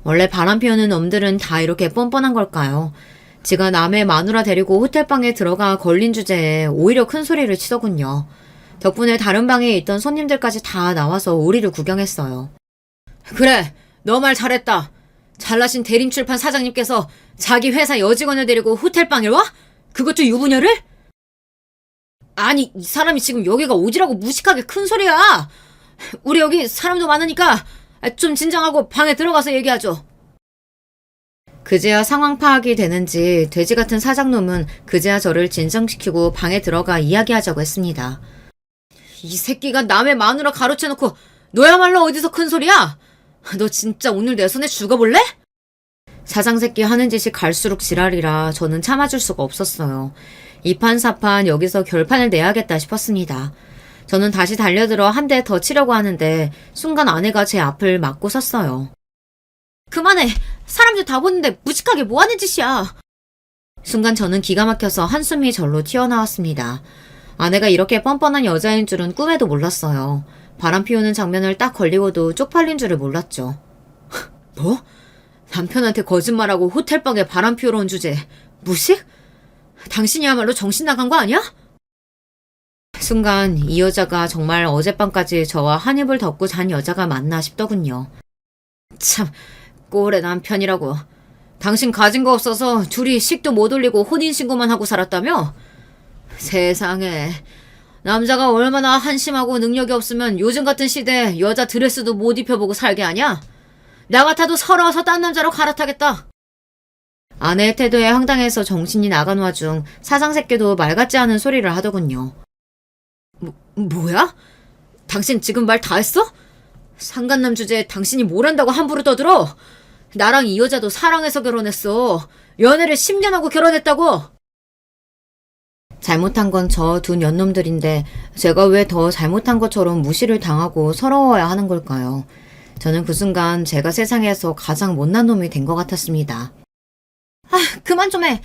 원래 바람 피우는 놈들은 다 이렇게 뻔뻔한 걸까요? 지가 남의 마누라 데리고 호텔방에 들어가 걸린 주제에 오히려 큰 소리를 치더군요. 덕분에 다른 방에 있던 손님들까지 다 나와서 오리를 구경했어요. 그래, 너 말 잘했다. 잘나신 대림출판 사장님께서 자기 회사 여직원을 데리고 호텔방에 와? 그것도 유부녀를? 아니, 이 사람이 지금 여기가 오지라고 무식하게 큰 소리야. 우리 여기 사람도 많으니까 좀 진정하고 방에 들어가서 얘기하죠. 그제야 상황 파악이 되는지 돼지 같은 사장놈은 그제야 저를 진정시키고 방에 들어가 이야기하자고 했습니다. 이 새끼가 남의 마누라 가로채놓고 너야말로 어디서 큰 소리야? 너 진짜 오늘 내 손에 죽어볼래? 사장 새끼 하는 짓이 갈수록 지랄이라 저는 참아줄 수가 없었어요. 이판사판 여기서 결판을 내야겠다 싶었습니다. 저는 다시 달려들어 한 대 더 치려고 하는데 순간 아내가 제 앞을 막고 섰어요. 그만해. 사람들 다 보는데 무식하게 뭐 하는 짓이야. 순간 저는 기가 막혀서 한숨이 절로 튀어나왔습니다. 아내가 이렇게 뻔뻔한 여자인 줄은 꿈에도 몰랐어요. 바람 피우는 장면을 딱 걸리고도 쪽팔린 줄을 몰랐죠. 뭐? 남편한테 거짓말하고 호텔방에 바람 피우러 온 주제 무식? 당신이야말로 정신 나간 거 아니야? 순간 이 여자가 정말 어젯밤까지 저와 한 입을 덮고 잔 여자가 맞나 싶더군요. 참, 꼴의 남편이라고. 당신 가진 거 없어서 둘이 식도 못 올리고 혼인신고만 하고 살았다며? 세상에, 남자가 얼마나 한심하고 능력이 없으면 요즘 같은 시대에 여자 드레스도 못 입혀보고 살게 하냐? 나 같아도 서러워서 딴 남자로 갈아타겠다. 아내의 태도에 황당해서 정신이 나간 와중 사장 새끼도 말 같지 않은 소리를 하더군요. 뭐야? 당신 지금 말 다 했어? 상간남 주제에 당신이 뭘 한다고 함부로 떠들어? 나랑 이 여자도 사랑해서 결혼했어. 연애를 10년 하고 결혼했다고. 잘못한 건 저 두 년놈들인데 제가 왜 더 잘못한 것처럼 무시를 당하고 서러워야 하는 걸까요? 저는 그 순간 제가 세상에서 가장 못난 놈이 된 것 같았습니다. 그만 좀 해.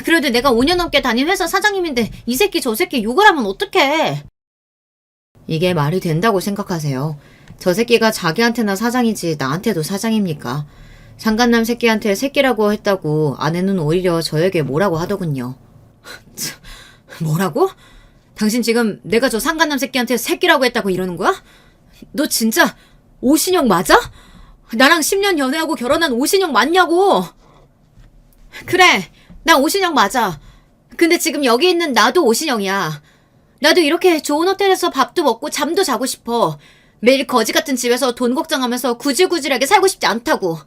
그래도 내가 5년 넘게 다닌 회사 사장님인데 이 새끼 저 새끼 욕을 하면 어떡해. 이게 말이 된다고 생각하세요? 저 새끼가 자기한테나 사장이지 나한테도 사장입니까? 상간남 새끼한테 새끼라고 했다고 아내는 오히려 저에게 뭐라고 하더군요. 뭐라고? 당신 지금 내가 저 상간남 새끼한테 새끼라고 했다고 이러는 거야? 너 진짜 오신영 맞아? 나랑 10년 연애하고 결혼한 오신영 맞냐고? 그래, 나 오신영 맞아. 근데 지금 여기 있는 나도 오신영이야. 나도 이렇게 좋은 호텔에서 밥도 먹고 잠도 자고 싶어. 매일 거지 같은 집에서 돈 걱정하면서 구질구질하게 살고 싶지 않다고.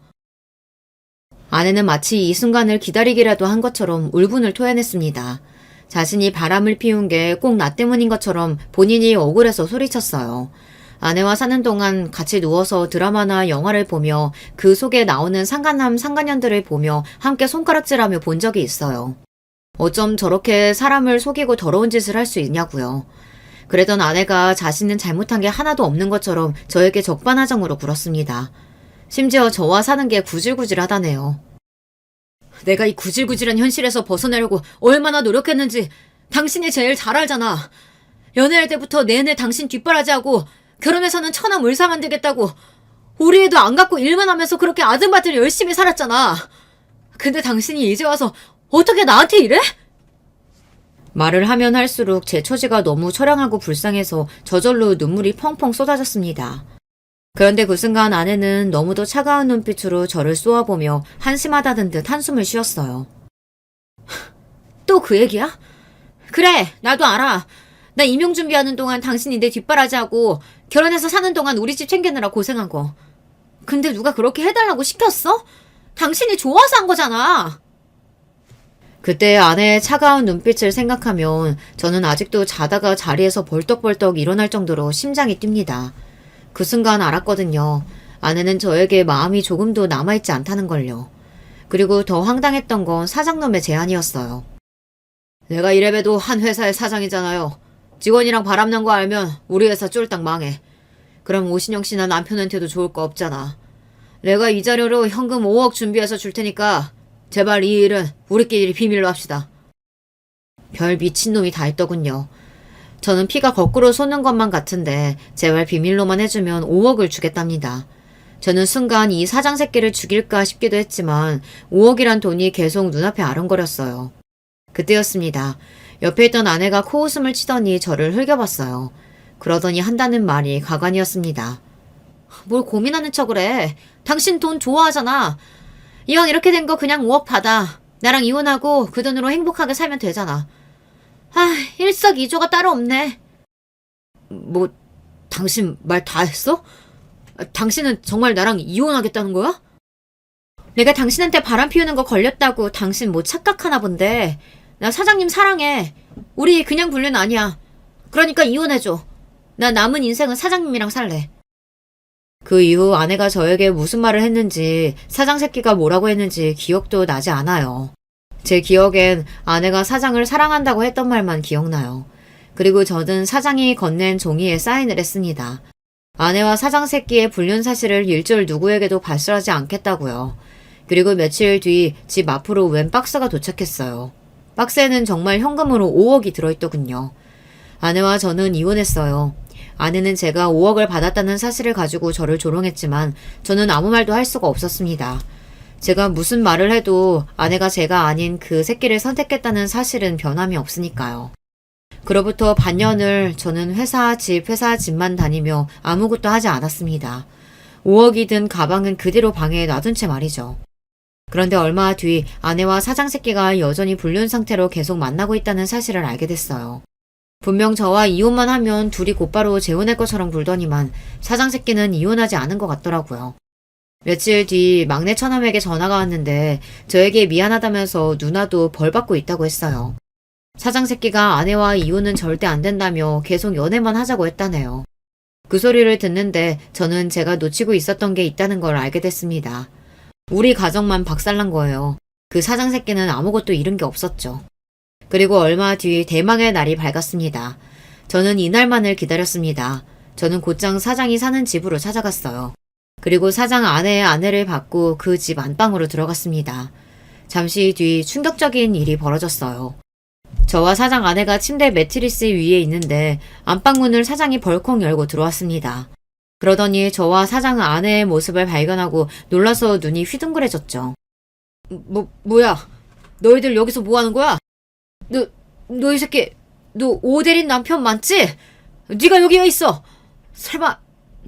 아내는 마치 이 순간을 기다리기라도 한 것처럼 울분을 토해냈습니다. 자신이 바람을 피운 게 꼭 나 때문인 것처럼 본인이 억울해서 소리쳤어요. 아내와 사는 동안 같이 누워서 드라마나 영화를 보며 그 속에 나오는 상간남 상간년들을 보며 함께 손가락질하며 본 적이 있어요. 어쩜 저렇게 사람을 속이고 더러운 짓을 할 수 있냐고요. 그러던 아내가 자신은 잘못한 게 하나도 없는 것처럼 저에게 적반하장으로 굴었습니다. 심지어 저와 사는 게 구질구질하다네요. 내가 이 구질구질한 현실에서 벗어나려고 얼마나 노력했는지 당신이 제일 잘 알잖아. 연애할 때부터 내내 당신 뒷바라지하고 결혼해서는 처남 을사 만들겠다고 우리 애도 안 갖고 일만 하면서 그렇게 아등바등 열심히 살았잖아. 근데 당신이 이제 와서 어떻게 나한테 이래? 말을 하면 할수록 제 처지가 너무 처량하고 불쌍해서 저절로 눈물이 펑펑 쏟아졌습니다. 그런데 그 순간 아내는 너무도 차가운 눈빛으로 저를 쏘아보며 한심하다는 듯 한숨을 쉬었어요. 또 그 얘기야? 그래, 나도 알아. 나 임용 준비하는 동안 당신이 내 뒷바라지하고 결혼해서 사는 동안 우리 집 챙기느라 고생한 거. 근데 누가 그렇게 해달라고 시켰어? 당신이 좋아서 한 거잖아. 그때 아내의 차가운 눈빛을 생각하면 저는 아직도 자다가 자리에서 벌떡벌떡 일어날 정도로 심장이 뜁니다. 그 순간 알았거든요. 아내는 저에게 마음이 조금도 남아있지 않다는 걸요. 그리고 더 황당했던 건 사장놈의 제안이었어요. 내가 이래봬도 한 회사의 사장이잖아요. 직원이랑 바람난 거 알면 우리 회사 쫄딱 망해. 그럼 오신영 씨나 남편한테도 좋을 거 없잖아. 내가 이 자료로 현금 5억 준비해서 줄 테니까 제발 이 일은 우리끼리 비밀로 합시다. 별 미친놈이 다 있더군요. 저는 피가 거꾸로 솟는 것만 같은데 제발 비밀로만 해주면 5억을 주겠답니다. 저는 순간 이 사장 새끼를 죽일까 싶기도 했지만 5억이란 돈이 계속 눈앞에 아른거렸어요. 그때였습니다. 옆에 있던 아내가 코웃음을 치더니 저를 흘겨봤어요. 그러더니 한다는 말이 가관이었습니다. 뭘 고민하는 척을 해. 당신 돈 좋아하잖아. 이왕 이렇게 된 거 그냥 5억 받아. 나랑 이혼하고 그 돈으로 행복하게 살면 되잖아. 일석이조가 따로 없네. 뭐, 당신 말 다 했어? 당신은 정말 나랑 이혼하겠다는 거야? 내가 당신한테 바람 피우는 거 걸렸다고 당신 뭐 착각하나 본데. 나 사장님 사랑해. 우리 그냥 불륜 아니야. 그러니까 이혼해줘. 나 남은 인생은 사장님이랑 살래. 그 이후 아내가 저에게 무슨 말을 했는지 사장 새끼가 뭐라고 했는지 기억도 나지 않아요. 제 기억엔 아내가 사장을 사랑한다고 했던 말만 기억나요. 그리고 저는 사장이 건넨 종이에 사인을 했습니다. 아내와 사장 새끼의 불륜 사실을 일절 누구에게도 발설하지 않겠다고요. 그리고 며칠 뒤 집 앞으로 웬 박스가 도착했어요. 박스에는 정말 현금으로 5억이 들어있더군요. 아내와 저는 이혼했어요. 아내는 제가 5억을 받았다는 사실을 가지고 저를 조롱했지만 저는 아무 말도 할 수가 없었습니다. 제가 무슨 말을 해도 아내가 제가 아닌 그 새끼를 선택했다는 사실은 변함이 없으니까요. 그로부터 반년을 저는 회사 집만 다니며 아무것도 하지 않았습니다. 5억이 든 가방은 그대로 방에 놔둔 채 말이죠. 그런데 얼마 뒤 아내와 사장 새끼가 여전히 불륜 상태로 계속 만나고 있다는 사실을 알게 됐어요. 분명 저와 이혼만 하면 둘이 곧바로 재혼할 것처럼 굴더니만 사장 새끼는 이혼하지 않은 것 같더라고요. 며칠 뒤 막내 처남에게 전화가 왔는데 저에게 미안하다면서 누나도 벌 받고 있다고 했어요. 사장 새끼가 아내와 이혼은 절대 안 된다며 계속 연애만 하자고 했다네요. 그 소리를 듣는데 저는 제가 놓치고 있었던 게 있다는 걸 알게 됐습니다. 우리 가정만 박살난 거예요. 그 사장 새끼는 아무것도 잃은 게 없었죠. 그리고 얼마 뒤 대망의 날이 밝았습니다. 저는 이날만을 기다렸습니다. 저는 곧장 사장이 사는 집으로 찾아갔어요. 그리고 사장 아내의 아내를 받고 그 집 안방으로 들어갔습니다. 잠시 뒤 충격적인 일이 벌어졌어요. 저와 사장 아내가 침대 매트리스 위에 있는데 안방문을 사장이 벌컥 열고 들어왔습니다. 그러더니 저와 사장 아내의 모습을 발견하고 놀라서 눈이 휘둥그레졌죠. 뭐야? 너희들 여기서 뭐 하는 거야? 너 이 새끼, 너 오대린 남편 맞지? 네가 여기 왜 있어? 설마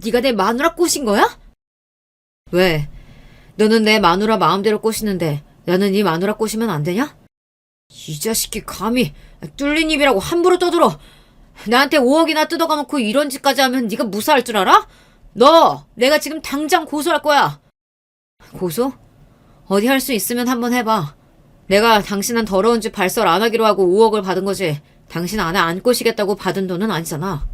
네가 내 마누라 꼬신 거야? 왜? 너는 내 마누라 마음대로 꼬시는데 나는 네 마누라 꼬시면 안 되냐? 이 자식이 감히 뚫린 입이라고 함부로 떠들어. 나한테 5억이나 뜯어가놓고 이런 짓까지 하면 네가 무사할 줄 알아? 너 내가 지금 당장 고소할 거야. 고소? 어디 할 수 있으면 한번 해봐. 내가 당신은 더러운 짓 발설 안 하기로 하고 5억을 받은 거지. 당신 아내 안 꼬시겠다고 받은 돈은 아니잖아.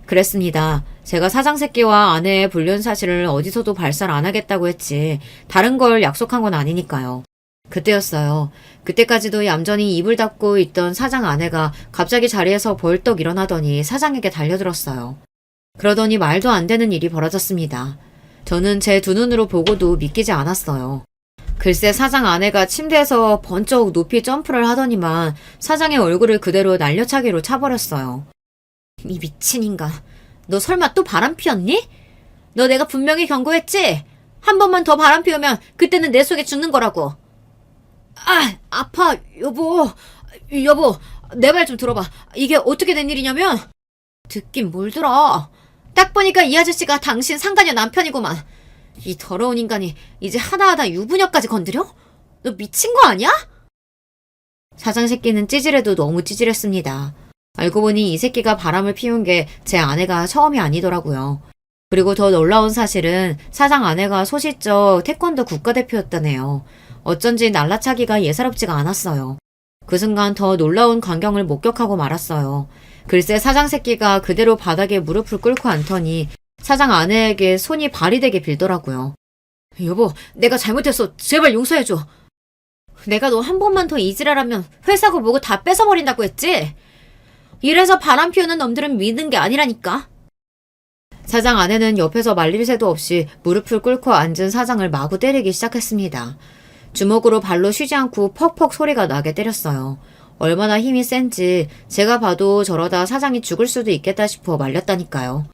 그랬습니다. 제가 사장 새끼와 아내의 불륜 사실을 어디서도 발설 안 하겠다고 했지 다른 걸 약속한 건 아니니까요. 그때였어요. 그때까지도 얌전히 입을 닫고 있던 사장 아내가 갑자기 자리에서 벌떡 일어나더니 사장에게 달려들었어요. 그러더니 말도 안 되는 일이 벌어졌습니다. 저는 제 두 눈으로 보고도 믿기지 않았어요. 글쎄 사장 아내가 침대에서 번쩍 높이 점프를 하더니만 사장의 얼굴을 그대로 날려차기로 차버렸어요. 이 미친 인간. 너 설마 또 바람 피웠니? 너 내가 분명히 경고했지? 한 번만 더 바람 피우면 그때는 내 속에 죽는 거라고. 아, 아파, 여보. 여보, 내 말 좀 들어봐. 이게 어떻게 된 일이냐면, 듣긴 뭘 들어. 딱 보니까 이 아저씨가 당신 상간녀 남편이구만. 이 더러운 인간이 이제 하나하나 유부녀까지 건드려? 너 미친 거 아니야? 사장 새끼는 찌질해도 너무 찌질했습니다. 알고 보니 이 새끼가 바람을 피운 게 제 아내가 처음이 아니더라고요. 그리고 더 놀라운 사실은 사장 아내가 소시적 태권도 국가대표였다네요. 어쩐지 날라차기가 예사롭지가 않았어요. 그 순간 더 놀라운 광경을 목격하고 말았어요. 글쎄 사장 새끼가 그대로 바닥에 무릎을 꿇고 앉더니 사장 아내에게 손이 발이 되게 빌더라고요. 여보, 내가 잘못했어. 제발 용서해줘. 내가 너 한 번만 더 이지랄하면 회사고 뭐고 다 뺏어버린다고 했지? 이래서 바람 피우는 놈들은 믿는 게 아니라니까. 사장 아내는 옆에서 말릴 새도 없이 무릎을 꿇고 앉은 사장을 마구 때리기 시작했습니다. 주먹으로 발로 쉬지 않고 퍽퍽 소리가 나게 때렸어요. 얼마나 힘이 센지 제가 봐도 저러다 사장이 죽을 수도 있겠다 싶어 말렸다니까요.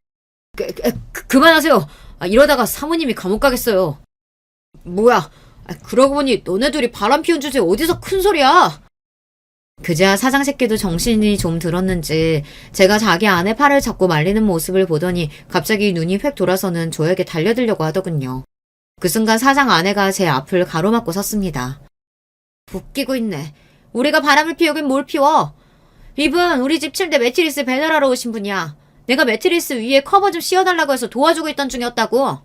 그만하세요. 이러다가 사모님이 감옥 가겠어요. 뭐야? 그러고 보니 너네 둘이 바람 피운 주제에 어디서 큰 소리야? 그제야 사장 새끼도 정신이 좀 들었는지 제가 자기 아내 팔을 잡고 말리는 모습을 보더니 갑자기 눈이 획 돌아서는 저에게 달려들려고 하더군요. 그 순간 사장 아내가 제 앞을 가로막고 섰습니다. 웃기고 있네. 우리가 바람을 피우긴 뭘 피워. 이분 우리 집 침대 매트리스 배달하러 오신 분이야. 내가 매트리스 위에 커버 좀 씌워달라고 해서 도와주고 있던 중이었다고.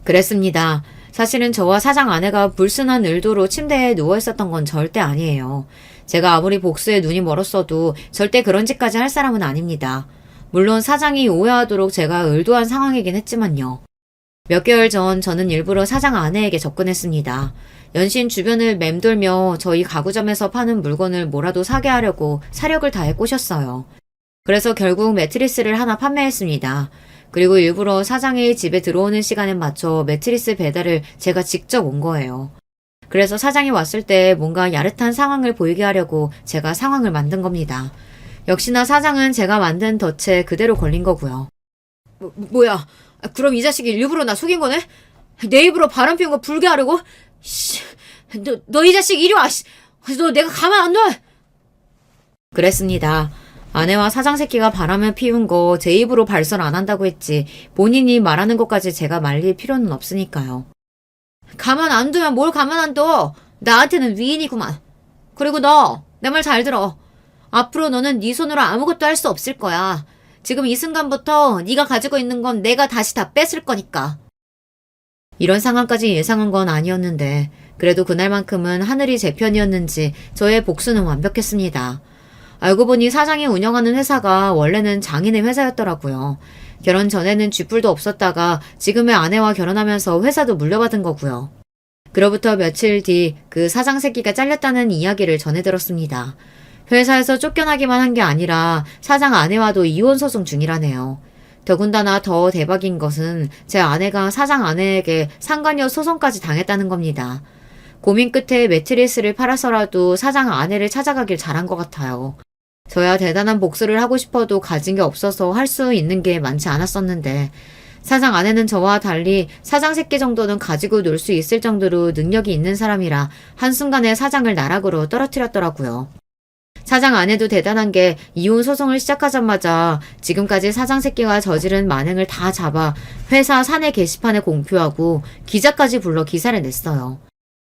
그랬습니다. 사실은 저와 사장 아내가 불순한 의도로 침대에 누워있었던 건 절대 아니에요. 제가 아무리 복수에 눈이 멀었어도 절대 그런 짓까지 할 사람은 아닙니다. 물론 사장이 오해하도록 제가 의도한 상황이긴 했지만요. 몇 개월 전 저는 일부러 사장 아내에게 접근했습니다. 연신 주변을 맴돌며 저희 가구점에서 파는 물건을 뭐라도 사게 하려고 사력을 다해 꼬셨어요. 그래서 결국 매트리스를 하나 판매했습니다. 그리고 일부러 사장이 집에 들어오는 시간에 맞춰 매트리스 배달을 제가 직접 온 거예요. 그래서 사장이 왔을 때 뭔가 야릇한 상황을 보이게 하려고 제가 상황을 만든 겁니다. 역시나 사장은 제가 만든 덫에 그대로 걸린 거고요. 뭐야? 그럼 이 자식이 일부러 나 속인 거네? 내 입으로 바람 피운 거 불게 하려고? 너 이 자식 이리 와! 너 내가 가만 안 둬! 그랬습니다. 아내와 사장 새끼가 바람을 피운 거 제 입으로 발설 안 한다고 했지 본인이 말하는 것까지 제가 말릴 필요는 없으니까요. 가만 안 두면 뭘 가만 안 둬? 나한테는 위인이구만. 그리고 너, 내 말 잘 들어. 앞으로 너는 네 손으로 아무것도 할 수 없을 거야. 지금 이 순간부터 네가 가지고 있는 건 내가 다시 다 뺏을 거니까. 이런 상황까지 예상한 건 아니었는데 그래도 그날만큼은 하늘이 제 편이었는지 저의 복수는 완벽했습니다. 알고 보니 사장이 운영하는 회사가 원래는 장인의 회사였더라고요. 결혼 전에는 쥐뿔도 없었다가 지금의 아내와 결혼하면서 회사도 물려받은 거고요. 그로부터 며칠 뒤 그 사장 새끼가 잘렸다는 이야기를 전해 들었습니다. 회사에서 쫓겨나기만 한 게 아니라 사장 아내와도 이혼 소송 중이라네요. 더군다나 더 대박인 것은 제 아내가 사장 아내에게 상간녀 소송까지 당했다는 겁니다. 고민 끝에 매트리스를 팔아서라도 사장 아내를 찾아가길 잘한 것 같아요. 저야 대단한 복수를 하고 싶어도 가진 게 없어서 할 수 있는 게 많지 않았었는데 사장 아내는 저와 달리 사장 새끼 정도는 가지고 놀 수 있을 정도로 능력이 있는 사람이라 한순간에 사장을 나락으로 떨어뜨렸더라고요. 사장 아내도 대단한 게 이혼 소송을 시작하자마자 지금까지 사장 새끼가 저지른 만행을 다 잡아 회사 사내 게시판에 공표하고 기자까지 불러 기사를 냈어요.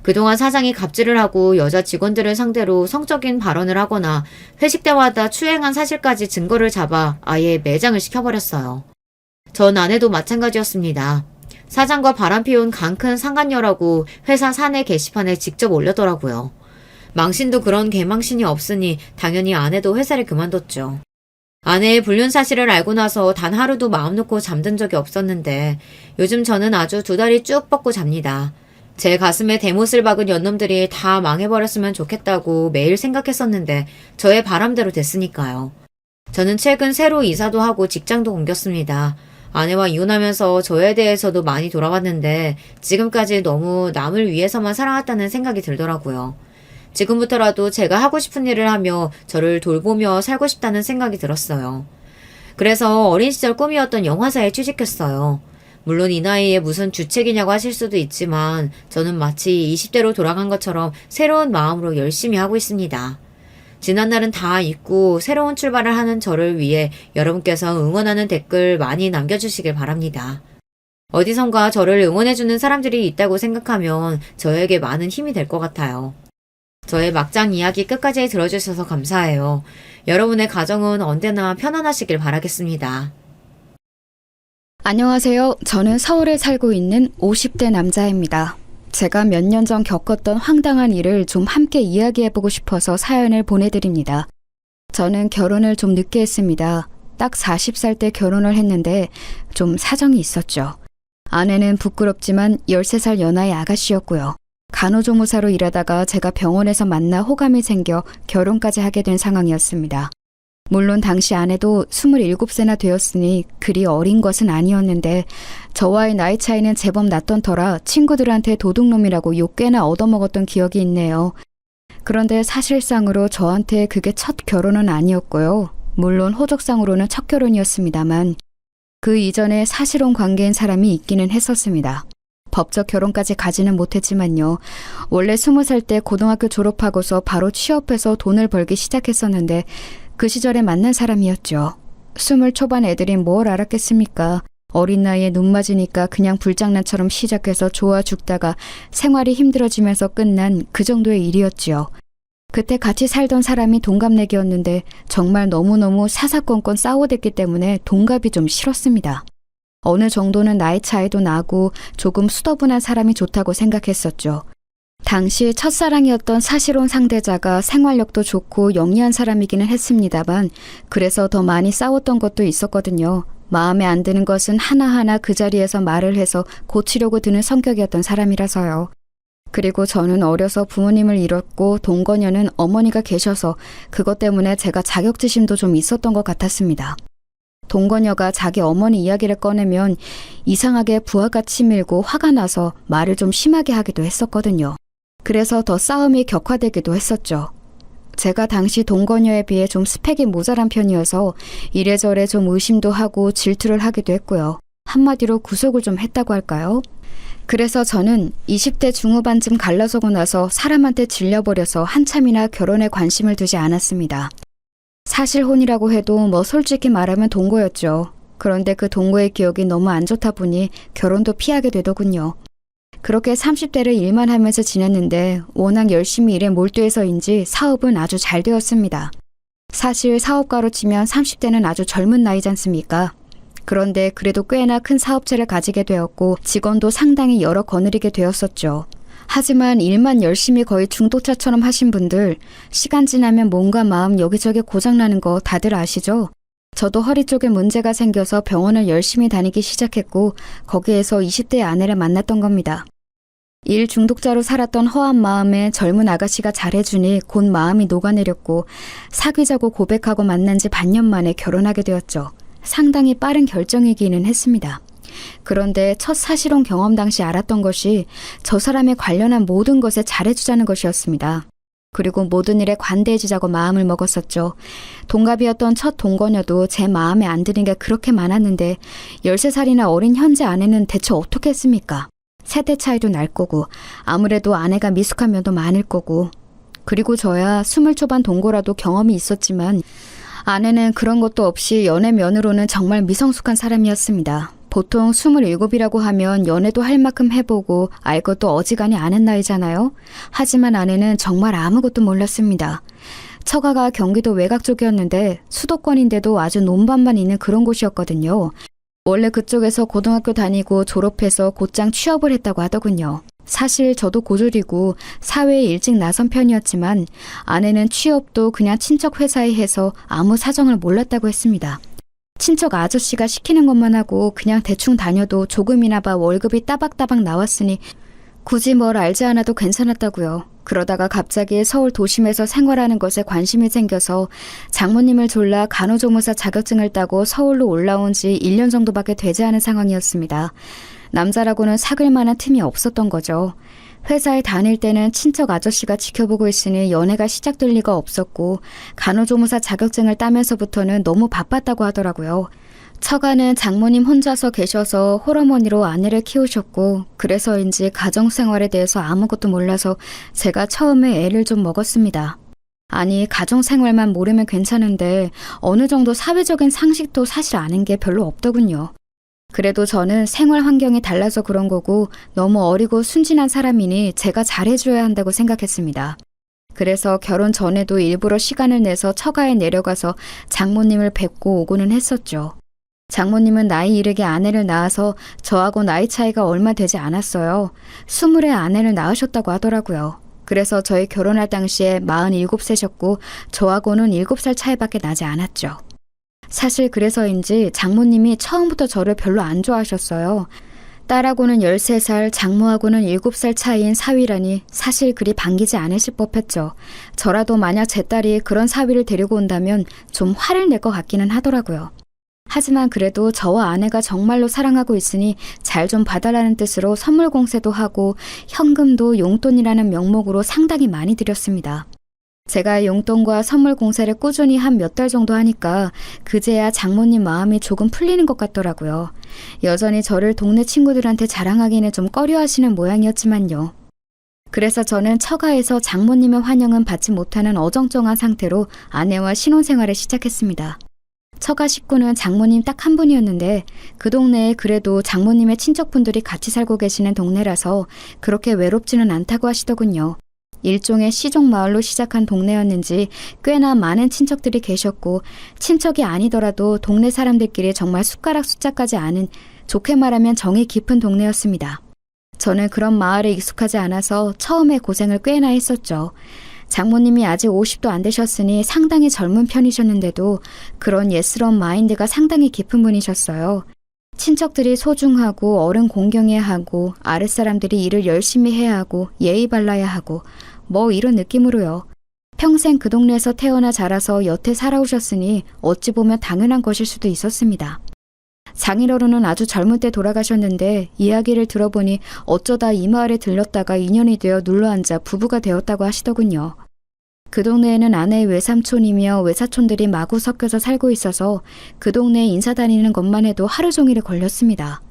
그동안 사장이 갑질을 하고 여자 직원들을 상대로 성적인 발언을 하거나 회식 때마다 추행한 사실까지 증거를 잡아 아예 매장을 시켜버렸어요. 전 아내도 마찬가지였습니다. 사장과 바람피운 강큰 상간녀라고 회사 사내 게시판에 직접 올렸더라고요. 망신도 그런 개망신이 없으니 당연히 아내도 회사를 그만뒀죠. 아내의 불륜 사실을 알고 나서 단 하루도 마음 놓고 잠든 적이 없었는데 요즘 저는 아주 두 다리 쭉 뻗고 잡니다. 제 가슴에 대못을 박은 연놈들이 다 망해버렸으면 좋겠다고 매일 생각했었는데 저의 바람대로 됐으니까요. 저는 최근 새로 이사도 하고 직장도 옮겼습니다. 아내와 이혼하면서 저에 대해서도 많이 돌아봤는데 지금까지 너무 남을 위해서만 살아왔다는 생각이 들더라고요. 지금부터라도 제가 하고 싶은 일을 하며 저를 돌보며 살고 싶다는 생각이 들었어요. 그래서 어린 시절 꿈이었던 영화사에 취직했어요. 물론 이 나이에 무슨 주책이냐고 하실 수도 있지만 저는 마치 20대로 돌아간 것처럼 새로운 마음으로 열심히 하고 있습니다. 지난 날은 다 잊고 새로운 출발을 하는 저를 위해 여러분께서 응원하는 댓글 많이 남겨주시길 바랍니다. 어디선가 저를 응원해주는 사람들이 있다고 생각하면 저에게 많은 힘이 될 것 같아요. 저의 막장 이야기 끝까지 들어주셔서 감사해요. 여러분의 가정은 언제나 편안하시길 바라겠습니다. 안녕하세요. 저는 서울에 살고 있는 50대 남자입니다. 제가 몇 년 전 겪었던 황당한 일을 좀 함께 이야기해보고 싶어서 사연을 보내드립니다. 저는 결혼을 좀 늦게 했습니다. 딱 40살 때 결혼을 했는데 좀 사정이 있었죠. 아내는 부끄럽지만 13살 연하의 아가씨였고요. 간호조무사로 일하다가 제가 병원에서 만나 호감이 생겨 결혼까지 하게 된 상황이었습니다. 물론 당시 아내도 27세나 되었으니 그리 어린 것은 아니었는데 저와의 나이 차이는 제법 났던 터라 친구들한테 도둑놈이라고 욕 꽤나 얻어먹었던 기억이 있네요. 그런데 사실상으로 저한테 그게 첫 결혼은 아니었고요. 물론 호적상으로는 첫 결혼이었습니다만 그 이전에 사실혼 관계인 사람이 있기는 했었습니다. 법적 결혼까지 가지는 못했지만요. 원래 20살 때 고등학교 졸업하고서 바로 취업해서 돈을 벌기 시작했었는데 그 시절에 만난 사람이었죠. 20 초반 애들이 뭘 알았겠습니까? 어린 나이에 눈 맞으니까 그냥 불장난처럼 시작해서 좋아 죽다가 생활이 힘들어지면서 끝난 그 정도의 일이었지요. 그때 같이 살던 사람이 동갑내기였는데 정말 너무너무 사사건건 싸워댔기 때문에 동갑이 좀 싫었습니다. 어느 정도는 나이 차이도 나고 조금 수더분한 사람이 좋다고 생각했었죠. 당시 첫사랑이었던 사실혼 상대자가 생활력도 좋고 영리한 사람이기는 했습니다만 그래서 더 많이 싸웠던 것도 있었거든요. 마음에 안 드는 것은 하나하나 그 자리에서 말을 해서 고치려고 드는 성격이었던 사람이라서요. 그리고 저는 어려서 부모님을 잃었고 동거녀는 어머니가 계셔서 그것 때문에 제가 자격지심도 좀 있었던 것 같았습니다. 동거녀가 자기 어머니 이야기를 꺼내면 이상하게 부하가 치밀고 화가 나서 말을 좀 심하게 하기도 했었거든요. 그래서 더 싸움이 격화되기도 했었죠. 제가 당시 동거녀에 비해 좀 스펙이 모자란 편이어서 이래저래 좀 의심도 하고 질투를 하기도 했고요. 한마디로 구속을 좀 했다고 할까요? 그래서 저는 20대 중후반쯤 갈라서고 나서 사람한테 질려버려서 한참이나 결혼에 관심을 두지 않았습니다. 사실혼이라고 해도 뭐 솔직히 말하면 동거였죠. 그런데 그 동거의 기억이 너무 안 좋다 보니 결혼도 피하게 되더군요. 그렇게 30대를 일만 하면서 지냈는데 워낙 열심히 일에 몰두해서인지 사업은 아주 잘 되었습니다. 사실 사업가로 치면 30대는 아주 젊은 나이지 않습니까? 그런데 그래도 꽤나 큰 사업체를 가지게 되었고 직원도 상당히 여러 거느리게 되었었죠. 하지만 일만 열심히 거의 중도차처럼 하신 분들 시간 지나면 몸과 마음 여기저기 고장나는 거 다들 아시죠? 저도 허리 쪽에 문제가 생겨서 병원을 열심히 다니기 시작했고 거기에서 20대 아내를 만났던 겁니다. 일 중독자로 살았던 허한 마음에 젊은 아가씨가 잘해주니 곧 마음이 녹아내렸고 사귀자고 고백하고 만난 지 반년 만에 결혼하게 되었죠. 상당히 빠른 결정이기는 했습니다. 그런데 첫 사실혼 경험 당시 알았던 것이 저 사람에 관련한 모든 것에 잘해주자는 것이었습니다. 그리고 모든 일에 관대해지자고 마음을 먹었었죠. 동갑이었던 첫 동거녀도 제 마음에 안 드는 게 그렇게 많았는데 13살이나 어린 현재 아내는 대체 어떻게 했습니까? 세대 차이도 날 거고 아무래도 아내가 미숙한 면도 많을 거고 그리고 저야 20 초반 동거라도 경험이 있었지만 아내는 그런 것도 없이 연애 면으로는 정말 미성숙한 사람이었습니다. 보통 27이라고 하면 연애도 할 만큼 해보고 알 것도 어지간히 아는 나이잖아요. 하지만 아내는 정말 아무것도 몰랐습니다. 처가가 경기도 외곽 쪽이었는데 수도권인데도 아주 논밭만 있는 그런 곳이었거든요. 원래 그쪽에서 고등학교 다니고 졸업해서 곧장 취업을 했다고 하더군요. 사실 저도 고졸이고 사회에 일찍 나선 편이었지만 아내는 취업도 그냥 친척 회사에 해서 아무 사정을 몰랐다고 했습니다. 친척 아저씨가 시키는 것만 하고 그냥 대충 다녀도 조금이나 봐 월급이 따박따박 나왔으니 굳이 뭘 알지 않아도 괜찮았다고요. 그러다가 갑자기 서울 도심에서 생활하는 것에 관심이 생겨서 장모님을 졸라 간호조무사 자격증을 따고 서울로 올라온 지 1년 정도밖에 되지 않은 상황이었습니다. 남자라고는 사귈 만한 틈이 없었던 거죠. 회사에 다닐 때는 친척 아저씨가 지켜보고 있으니 연애가 시작될 리가 없었고 간호조무사 자격증을 따면서부터는 너무 바빴다고 하더라고요. 처가는 장모님 혼자서 계셔서 홀어머니로 아내를 키우셨고 그래서인지 가정생활에 대해서 아무것도 몰라서 제가 처음에 애를 좀 먹었습니다. 아니 가정생활만 모르면 괜찮은데 어느 정도 사회적인 상식도 사실 아는 게 별로 없더군요. 그래도 저는 생활 환경이 달라서 그런 거고 너무 어리고 순진한 사람이니 제가 잘해줘야 한다고 생각했습니다. 그래서 결혼 전에도 일부러 시간을 내서 처가에 내려가서 장모님을 뵙고 오고는 했었죠. 장모님은 나이 이르게 아내를 낳아서 저하고 나이 차이가 얼마 되지 않았어요. 20에 아내를 낳으셨다고 하더라고요. 그래서 저희 결혼할 당시에 47세셨고 저하고는 7살 차이밖에 나지 않았죠. 사실 그래서인지 장모님이 처음부터 저를 별로 안 좋아하셨어요. 딸하고는 13살, 장모하고는 7살 차이인 사위라니 사실 그리 반기지 않으실 법했죠. 저라도 만약 제 딸이 그런 사위를 데리고 온다면 좀 화를 낼 것 같기는 하더라고요. 하지만 그래도 저와 아내가 정말로 사랑하고 있으니 잘 좀 봐달라는 뜻으로 선물 공세도 하고 현금도 용돈이라는 명목으로 상당히 많이 드렸습니다. 제가 용돈과 선물 공세를 꾸준히 한 몇 달 정도 하니까 그제야 장모님 마음이 조금 풀리는 것 같더라고요. 여전히 저를 동네 친구들한테 자랑하기는 좀 꺼려하시는 모양이었지만요. 그래서 저는 처가에서 장모님의 환영은 받지 못하는 어정쩡한 상태로 아내와 신혼생활을 시작했습니다. 처가 식구는 장모님 딱 한 분이었는데 그 동네에 그래도 장모님의 친척분들이 같이 살고 계시는 동네라서 그렇게 외롭지는 않다고 하시더군요. 일종의 시종마을로 시작한 동네였는지 꽤나 많은 친척들이 계셨고 친척이 아니더라도 동네 사람들끼리 정말 숟가락 숫자까지 아는 좋게 말하면 정이 깊은 동네였습니다. 저는 그런 마을에 익숙하지 않아서 처음에 고생을 꽤나 했었죠. 장모님이 아직 50도 안 되셨으니 상당히 젊은 편이셨는데도 그런 예스러운 마인드가 상당히 깊은 분이셨어요. 친척들이 소중하고 어른 공경해야 하고 아랫사람들이 일을 열심히 해야 하고 예의 발라야 하고 뭐 이런 느낌으로요. 평생 그 동네에서 태어나 자라서 여태 살아오셨으니 어찌 보면 당연한 것일 수도 있었습니다. 장인어른은 아주 젊은 때 돌아가셨는데 이야기를 들어보니 어쩌다 이 마을에 들렀다가 인연이 되어 눌러앉아 부부가 되었다고 하시더군요. 그 동네에는 아내의 외삼촌이며 외사촌들이 마구 섞여서 살고 있어서 그 동네에 인사 다니는 것만 해도 하루 종일에 걸렸습니다.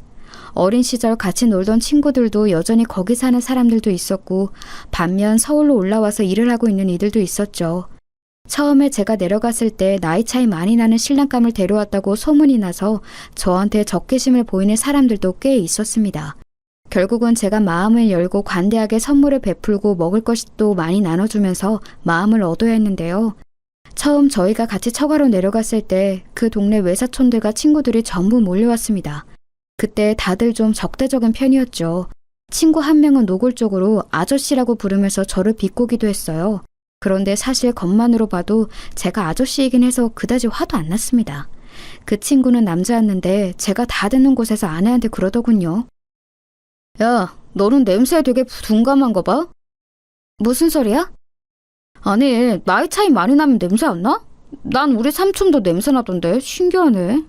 어린 시절 같이 놀던 친구들도 여전히 거기 사는 사람들도 있었고 반면 서울로 올라와서 일을 하고 있는 이들도 있었죠. 처음에 제가 내려갔을 때 나이 차이 많이 나는 신랑감을 데려왔다고 소문이 나서 저한테 적개심을 보이는 사람들도 꽤 있었습니다. 결국은 제가 마음을 열고 관대하게 선물을 베풀고 먹을 것도 많이 나눠주면서 마음을 얻어야 했는데요. 처음 저희가 같이 처가로 내려갔을 때 그 동네 외사촌들과 친구들이 전부 몰려왔습니다. 그때 다들 좀 적대적인 편이었죠. 친구 한 명은 노골적으로 아저씨라고 부르면서 저를 비꼬기도 했어요. 그런데 사실 겉만으로 봐도 제가 아저씨이긴 해서 그다지 화도 안 났습니다. 그 친구는 남자였는데 제가 다 듣는 곳에서 아내한테 그러더군요. 야, 너는 냄새에 되게 둔감한 거 봐? 무슨 소리야? 아니, 나이 차이 많이 나면 냄새 안 나? 난 우리 삼촌도 냄새 나던데 신기하네.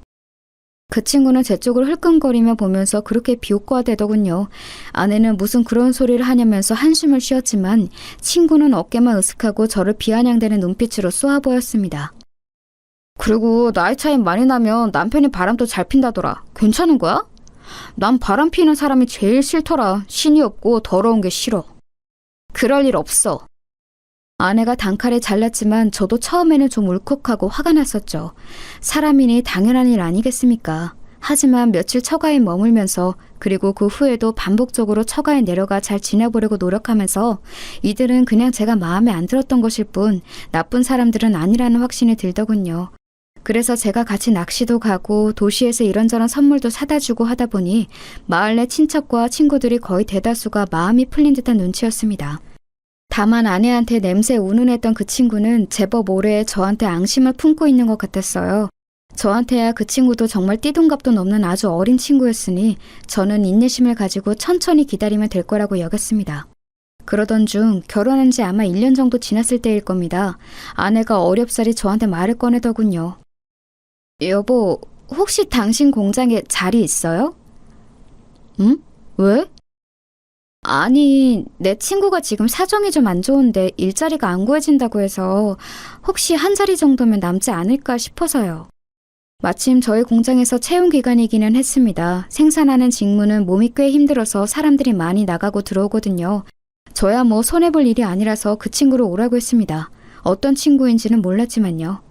그 친구는 제 쪽을 흘끔거리며 보면서 그렇게 비웃고하대더군요. 아내는 무슨 그런 소리를 하냐면서 한숨을 쉬었지만 친구는 어깨만 으쓱하고 저를 비아냥대는 눈빛으로 쏘아 보였습니다. 그리고 나이 차이 많이 나면 남편이 바람도 잘 핀다더라. 괜찮은 거야? 난 바람 피는 사람이 제일 싫더라. 신이 없고 더러운 게 싫어. 그럴 일 없어. 아내가 단칼에 잘랐지만 저도 처음에는 좀 울컥하고 화가 났었죠. 사람이니 당연한 일 아니겠습니까? 하지만 며칠 처가에 머물면서 그리고 그 후에도 반복적으로 처가에 내려가 잘 지내보려고 노력하면서 이들은 그냥 제가 마음에 안 들었던 것일 뿐 나쁜 사람들은 아니라는 확신이 들더군요. 그래서 제가 같이 낚시도 가고 도시에서 이런저런 선물도 사다 주고 하다 보니 마을 내 친척과 친구들이 거의 대다수가 마음이 풀린 듯한 눈치였습니다. 다만 아내한테 냄새에 운운했던 그 친구는 제법 오래 저한테 앙심을 품고 있는 것 같았어요. 저한테야 그 친구도 정말 띠동갑도 넘는 아주 어린 친구였으니 저는 인내심을 가지고 천천히 기다리면 될 거라고 여겼습니다. 그러던 중 결혼한 지 아마 1년 정도 지났을 때일 겁니다. 아내가 어렵사리 저한테 말을 꺼내더군요. 여보, 혹시 당신 공장에 자리 있어요? 응? 왜? 아니, 내 친구가 지금 사정이 좀 안 좋은데 일자리가 안 구해진다고 해서 혹시 한 자리 정도면 남지 않을까 싶어서요. 마침 저희 공장에서 채용 기간이기는 했습니다. 생산하는 직무는 몸이 꽤 힘들어서 사람들이 많이 나가고 들어오거든요. 저야 뭐 손해볼 일이 아니라서 그 친구를 오라고 했습니다. 어떤 친구인지는 몰랐지만요.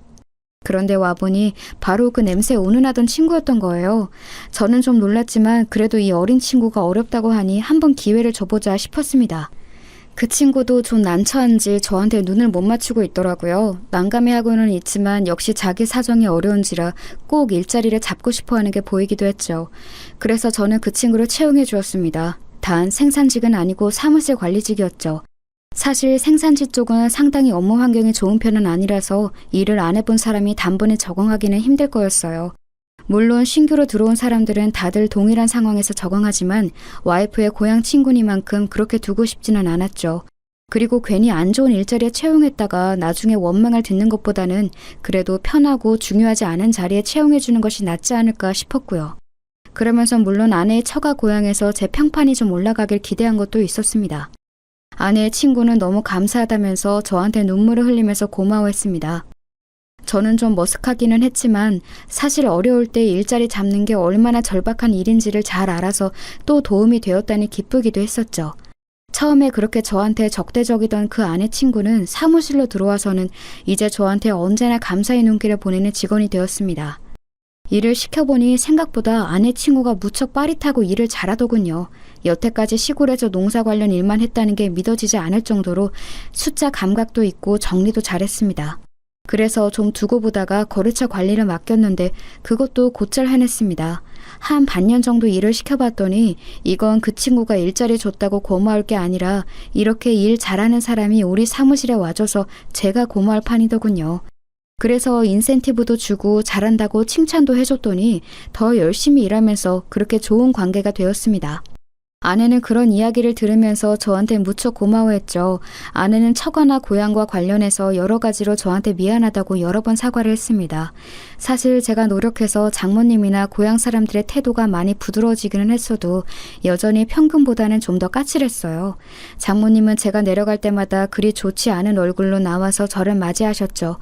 그런데 와보니 바로 그 냄새에 운운하던 친구였던 거예요. 저는 좀 놀랐지만 그래도 이 어린 친구가 어렵다고 하니 한번 기회를 줘보자 싶었습니다. 그 친구도 좀 난처한지 저한테 눈을 못 맞추고 있더라고요. 난감해하고는 있지만 역시 자기 사정이 어려운지라 꼭 일자리를 잡고 싶어하는 게 보이기도 했죠. 그래서 저는 그 친구를 채용해 주었습니다. 단 생산직은 아니고 사무실 관리직이었죠. 사실 생산지 쪽은 상당히 업무 환경이 좋은 편은 아니라서 일을 안 해본 사람이 단번에 적응하기는 힘들 거였어요. 물론 신규로 들어온 사람들은 다들 동일한 상황에서 적응하지만 와이프의 고향 친구니만큼 그렇게 두고 싶지는 않았죠. 그리고 괜히 안 좋은 일자리에 채용했다가 나중에 원망을 듣는 것보다는 그래도 편하고 중요하지 않은 자리에 채용해주는 것이 낫지 않을까 싶었고요. 그러면서 물론 아내의 처가 고향에서 제 평판이 좀 올라가길 기대한 것도 있었습니다. 아내의 친구는 너무 감사하다면서 저한테 눈물을 흘리면서 고마워했습니다. 저는 좀 머쓱하기는 했지만 사실 어려울 때 일자리 잡는 게 얼마나 절박한 일인지를 잘 알아서 또 도움이 되었다니 기쁘기도 했었죠. 처음에 그렇게 저한테 적대적이던 그 아내 친구는 사무실로 들어와서는 이제 저한테 언제나 감사의 눈길을 보내는 직원이 되었습니다. 일을 시켜보니 생각보다 아내 친구가 무척 빠릿하고 일을 잘하더군요. 여태까지 시골에서 농사 관련 일만 했다는 게 믿어지지 않을 정도로 숫자 감각도 있고 정리도 잘했습니다. 그래서 좀 두고 보다가 거래처 관리를 맡겼는데 그것도 곧잘 해냈습니다. 한 반년 정도 일을 시켜봤더니 이건 그 친구가 일자리 줬다고 고마울 게 아니라 이렇게 일 잘하는 사람이 우리 사무실에 와줘서 제가 고마울 판이더군요. 그래서 인센티브도 주고 잘한다고 칭찬도 해줬더니 더 열심히 일하면서 그렇게 좋은 관계가 되었습니다. 아내는 그런 이야기를 들으면서 저한테 무척 고마워했죠. 아내는 처가나 고향과 관련해서 여러 가지로 저한테 미안하다고 여러 번 사과를 했습니다. 사실 제가 노력해서 장모님이나 고향 사람들의 태도가 많이 부드러워지기는 했어도 여전히 평균보다는 좀 더 까칠했어요. 장모님은 제가 내려갈 때마다 그리 좋지 않은 얼굴로 나와서 저를 맞이하셨죠.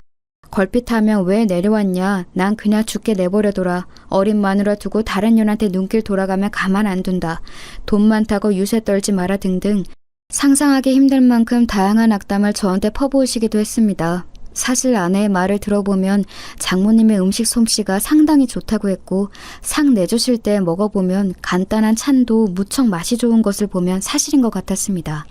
걸핏하면 왜 내려왔냐? 난 그냥 죽게 내버려둬라. 어린 마누라 두고 다른 년한테 눈길 돌아가면 가만 안 둔다. 돈 많다고 유세 떨지 마라 등등 상상하기 힘들 만큼 다양한 악담을 저한테 퍼부으시기도 했습니다. 사실 아내의 말을 들어보면 장모님의 음식 솜씨가 상당히 좋다고 했고 상 내주실 때 먹어보면 간단한 찬도 무척 맛이 좋은 것을 보면 사실인 것 같았습니다.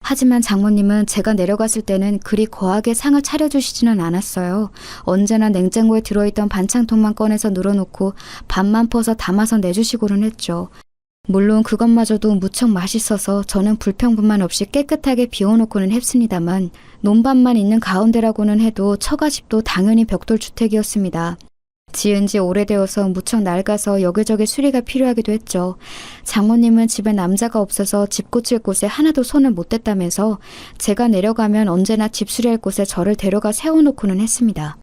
하지만 장모님은 제가 내려갔을 때는 그리 거하게 상을 차려주시지는 않았어요. 언제나 냉장고에 들어있던 반찬통만 꺼내서 늘어놓고 밥만 퍼서 담아서 내주시고는 했죠. 물론 그것마저도 무척 맛있어서 저는 불평분만 없이 깨끗하게 비워놓고는 했습니다만 논밭만 있는 가운데라고는 해도 처가집도 당연히 벽돌주택이었습니다. 지은 지 오래되어서 무척 낡아서 여기저기 수리가 필요하기도 했죠. 장모님은 집에 남자가 없어서 집 고칠 곳에 하나도 손을 못 댔다면서 제가 내려가면 언제나 집 수리할 곳에 저를 데려가 세워놓고는 했습니다.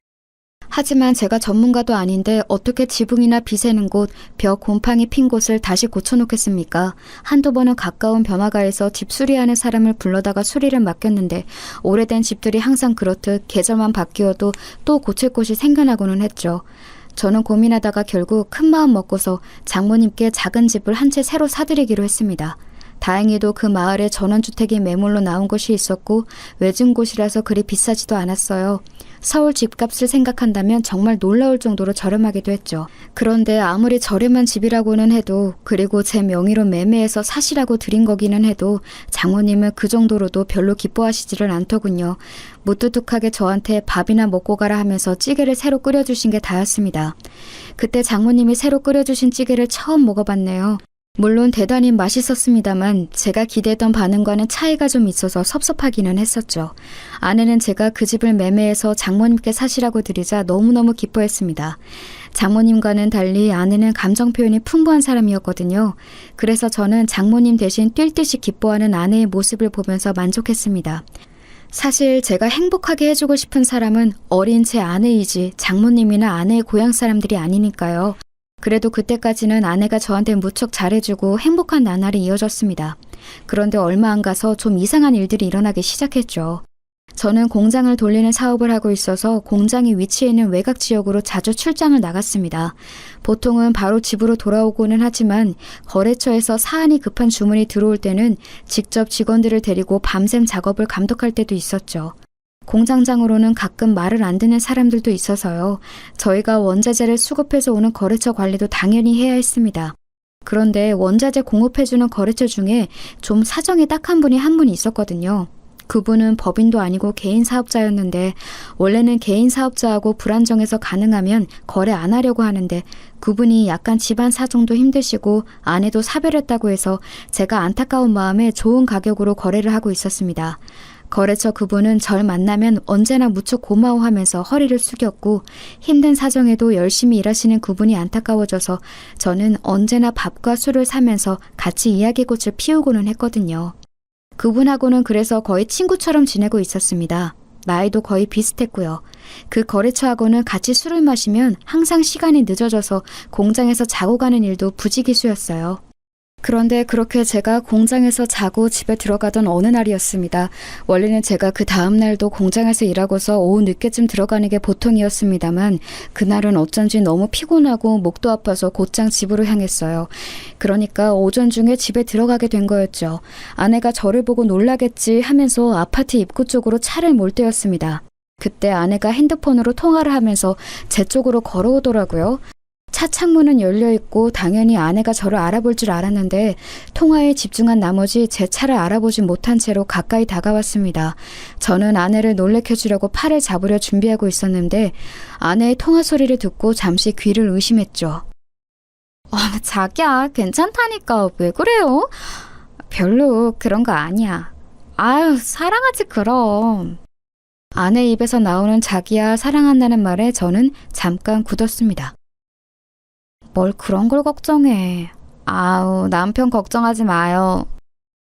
하지만 제가 전문가도 아닌데 어떻게 지붕이나 비새는 곳, 벽 곰팡이 핀 곳을 다시 고쳐놓겠습니까? 한두 번은 가까운 번화가에서 집 수리하는 사람을 불러다가 수리를 맡겼는데 오래된 집들이 항상 그렇듯 계절만 바뀌어도 또 고칠 곳이 생겨나고는 했죠. 저는 고민하다가 결국 큰 마음 먹고서 장모님께 작은 집을 한 채 새로 사드리기로 했습니다. 다행히도 그 마을에 전원주택이 매물로 나온 곳이 있었고 외진 곳이라서 그리 비싸지도 않았어요. 서울 집값을 생각한다면 정말 놀라울 정도로 저렴하기도 했죠. 그런데 아무리 저렴한 집이라고는 해도, 그리고 제 명의로 매매해서 사시라고 드린 거기는 해도 장모님은 그 정도로도 별로 기뻐하시지를 않더군요. 무뚝뚝하게 저한테 밥이나 먹고 가라 하면서 찌개를 새로 끓여주신 게 다였습니다. 그때 장모님이 새로 끓여주신 찌개를 처음 먹어봤네요. 물론 대단히 맛있었습니다만 제가 기대했던 반응과는 차이가 좀 있어서 섭섭하기는 했었죠. 아내는 제가 그 집을 매매해서 장모님께 사시라고 드리자 너무너무 기뻐했습니다. 장모님과는 달리 아내는 감정 표현이 풍부한 사람이었거든요. 그래서 저는 장모님 대신 뛸 듯이 기뻐하는 아내의 모습을 보면서 만족했습니다. 사실 제가 행복하게 해주고 싶은 사람은 어린 제 아내이지 장모님이나 아내의 고향 사람들이 아니니까요. 그래도 그때까지는 아내가 저한테 무척 잘해주고 행복한 나날이 이어졌습니다. 그런데 얼마 안 가서 좀 이상한 일들이 일어나기 시작했죠. 저는 공장을 돌리는 사업을 하고 있어서 공장이 위치해 있는 외곽 지역으로 자주 출장을 나갔습니다. 보통은 바로 집으로 돌아오고는 하지만 거래처에서 사안이 급한 주문이 들어올 때는 직접 직원들을 데리고 밤샘 작업을 감독할 때도 있었죠. 공장장으로는 가끔 말을 안 듣는 사람들도 있어서요. 저희가 원자재를 수급해서 오는 거래처 관리도 당연히 해야 했습니다. 그런데 원자재 공급해주는 거래처 중에 좀 사정이 딱한 분이 한 분 있었거든요. 그분은 법인도 아니고 개인 사업자였는데 원래는 개인 사업자하고 불안정해서 가능하면 거래 안 하려고 하는데 그분이 약간 집안 사정도 힘드시고 아내도 사별했다고 해서 제가 안타까운 마음에 좋은 가격으로 거래를 하고 있었습니다. 거래처 그분은 절 만나면 언제나 무척 고마워하면서 허리를 숙였고 힘든 사정에도 열심히 일하시는 그분이 안타까워져서 저는 언제나 밥과 술을 사면서 같이 이야기꽃을 피우고는 했거든요. 그분하고는 그래서 거의 친구처럼 지내고 있었습니다. 나이도 거의 비슷했고요. 그 거래처하고는 같이 술을 마시면 항상 시간이 늦어져서 공장에서 자고 가는 일도 부지기수였어요. 그런데 그렇게 제가 공장에서 자고 집에 들어가던 어느 날이었습니다. 원래는 제가 그 다음 날도 공장에서 일하고서 오후 늦게쯤 들어가는 게 보통이었습니다만 그날은 어쩐지 너무 피곤하고 목도 아파서 곧장 집으로 향했어요. 그러니까 오전 중에 집에 들어가게 된 거였죠. 아내가 저를 보고 놀라겠지 하면서 아파트 입구 쪽으로 차를 몰 때였습니다. 그때 아내가 핸드폰으로 통화를 하면서 제 쪽으로 걸어오더라고요. 차 창문은 열려있고 당연히 아내가 저를 알아볼 줄 알았는데 통화에 집중한 나머지 제 차를 알아보지 못한 채로 가까이 다가왔습니다. 저는 아내를 놀래켜주려고 팔을 잡으려 준비하고 있었는데 아내의 통화 소리를 듣고 잠시 귀를 의심했죠. 자기야, 괜찮다니까 왜 그래요? 별로 그런 거 아니야. 아유, 사랑하지 그럼. 아내 입에서 나오는 자기야 사랑한다는 말에 저는 잠깐 굳었습니다. 뭘 그런 걸 걱정해. 아우, 남편 걱정하지 마요.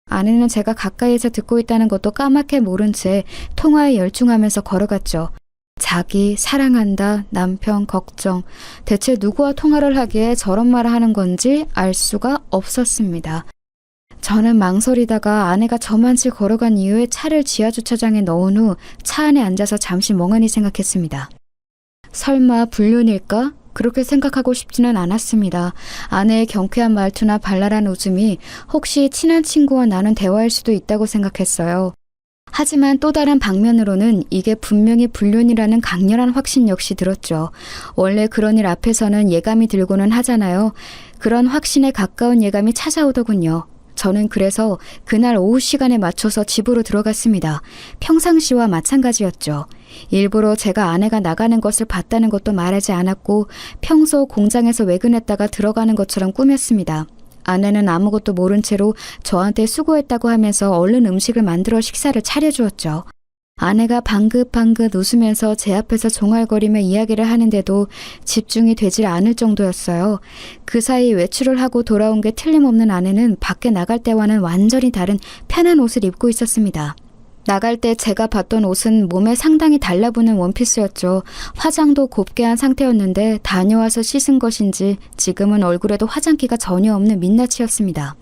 아내는 제가 가까이에서 듣고 있다는 것도 까맣게 모른 채 통화에 열중하면서 걸어갔죠. 자기, 사랑한다, 남편, 걱정. 대체 누구와 통화를 하기에 저런 말을 하는 건지 알 수가 없었습니다. 저는 망설이다가 아내가 저만치 걸어간 이후에 차를 지하주차장에 넣은 후 차 안에 앉아서 잠시 멍하니 생각했습니다. 설마 불륜일까? 그렇게 생각하고 싶지는 않았습니다. 아내의 경쾌한 말투나 발랄한 웃음이 혹시 친한 친구와 나눈 대화일 수도 있다고 생각했어요. 하지만 또 다른 방면으로는 이게 분명히 불륜이라는 강렬한 확신 역시 들었죠. 원래 그런 일 앞에서는 예감이 들고는 하잖아요. 그런 확신에 가까운 예감이 찾아오더군요. 저는 그래서 그날 오후 시간에 맞춰서 집으로 들어갔습니다. 평상시와 마찬가지였죠. 일부러 제가 아내가 나가는 것을 봤다는 것도 말하지 않았고 평소 공장에서 외근했다가 들어가는 것처럼 꾸몄습니다. 아내는 아무것도 모른 채로 저한테 수고했다고 하면서 얼른 음식을 만들어 식사를 차려주었죠. 아내가 방긋방긋 웃으면서 제 앞에서 종알거리며 이야기를 하는데도 집중이 되질 않을 정도였어요. 그 사이 외출을 하고 돌아온 게 틀림없는 아내는 밖에 나갈 때와는 완전히 다른 편한 옷을 입고 있었습니다. 나갈 때 제가 봤던 옷은 몸에 상당히 달라붙는 원피스였죠. 화장도 곱게 한 상태였는데 다녀와서 씻은 것인지 지금은 얼굴에도 화장기가 전혀 없는 민낯이었습니다.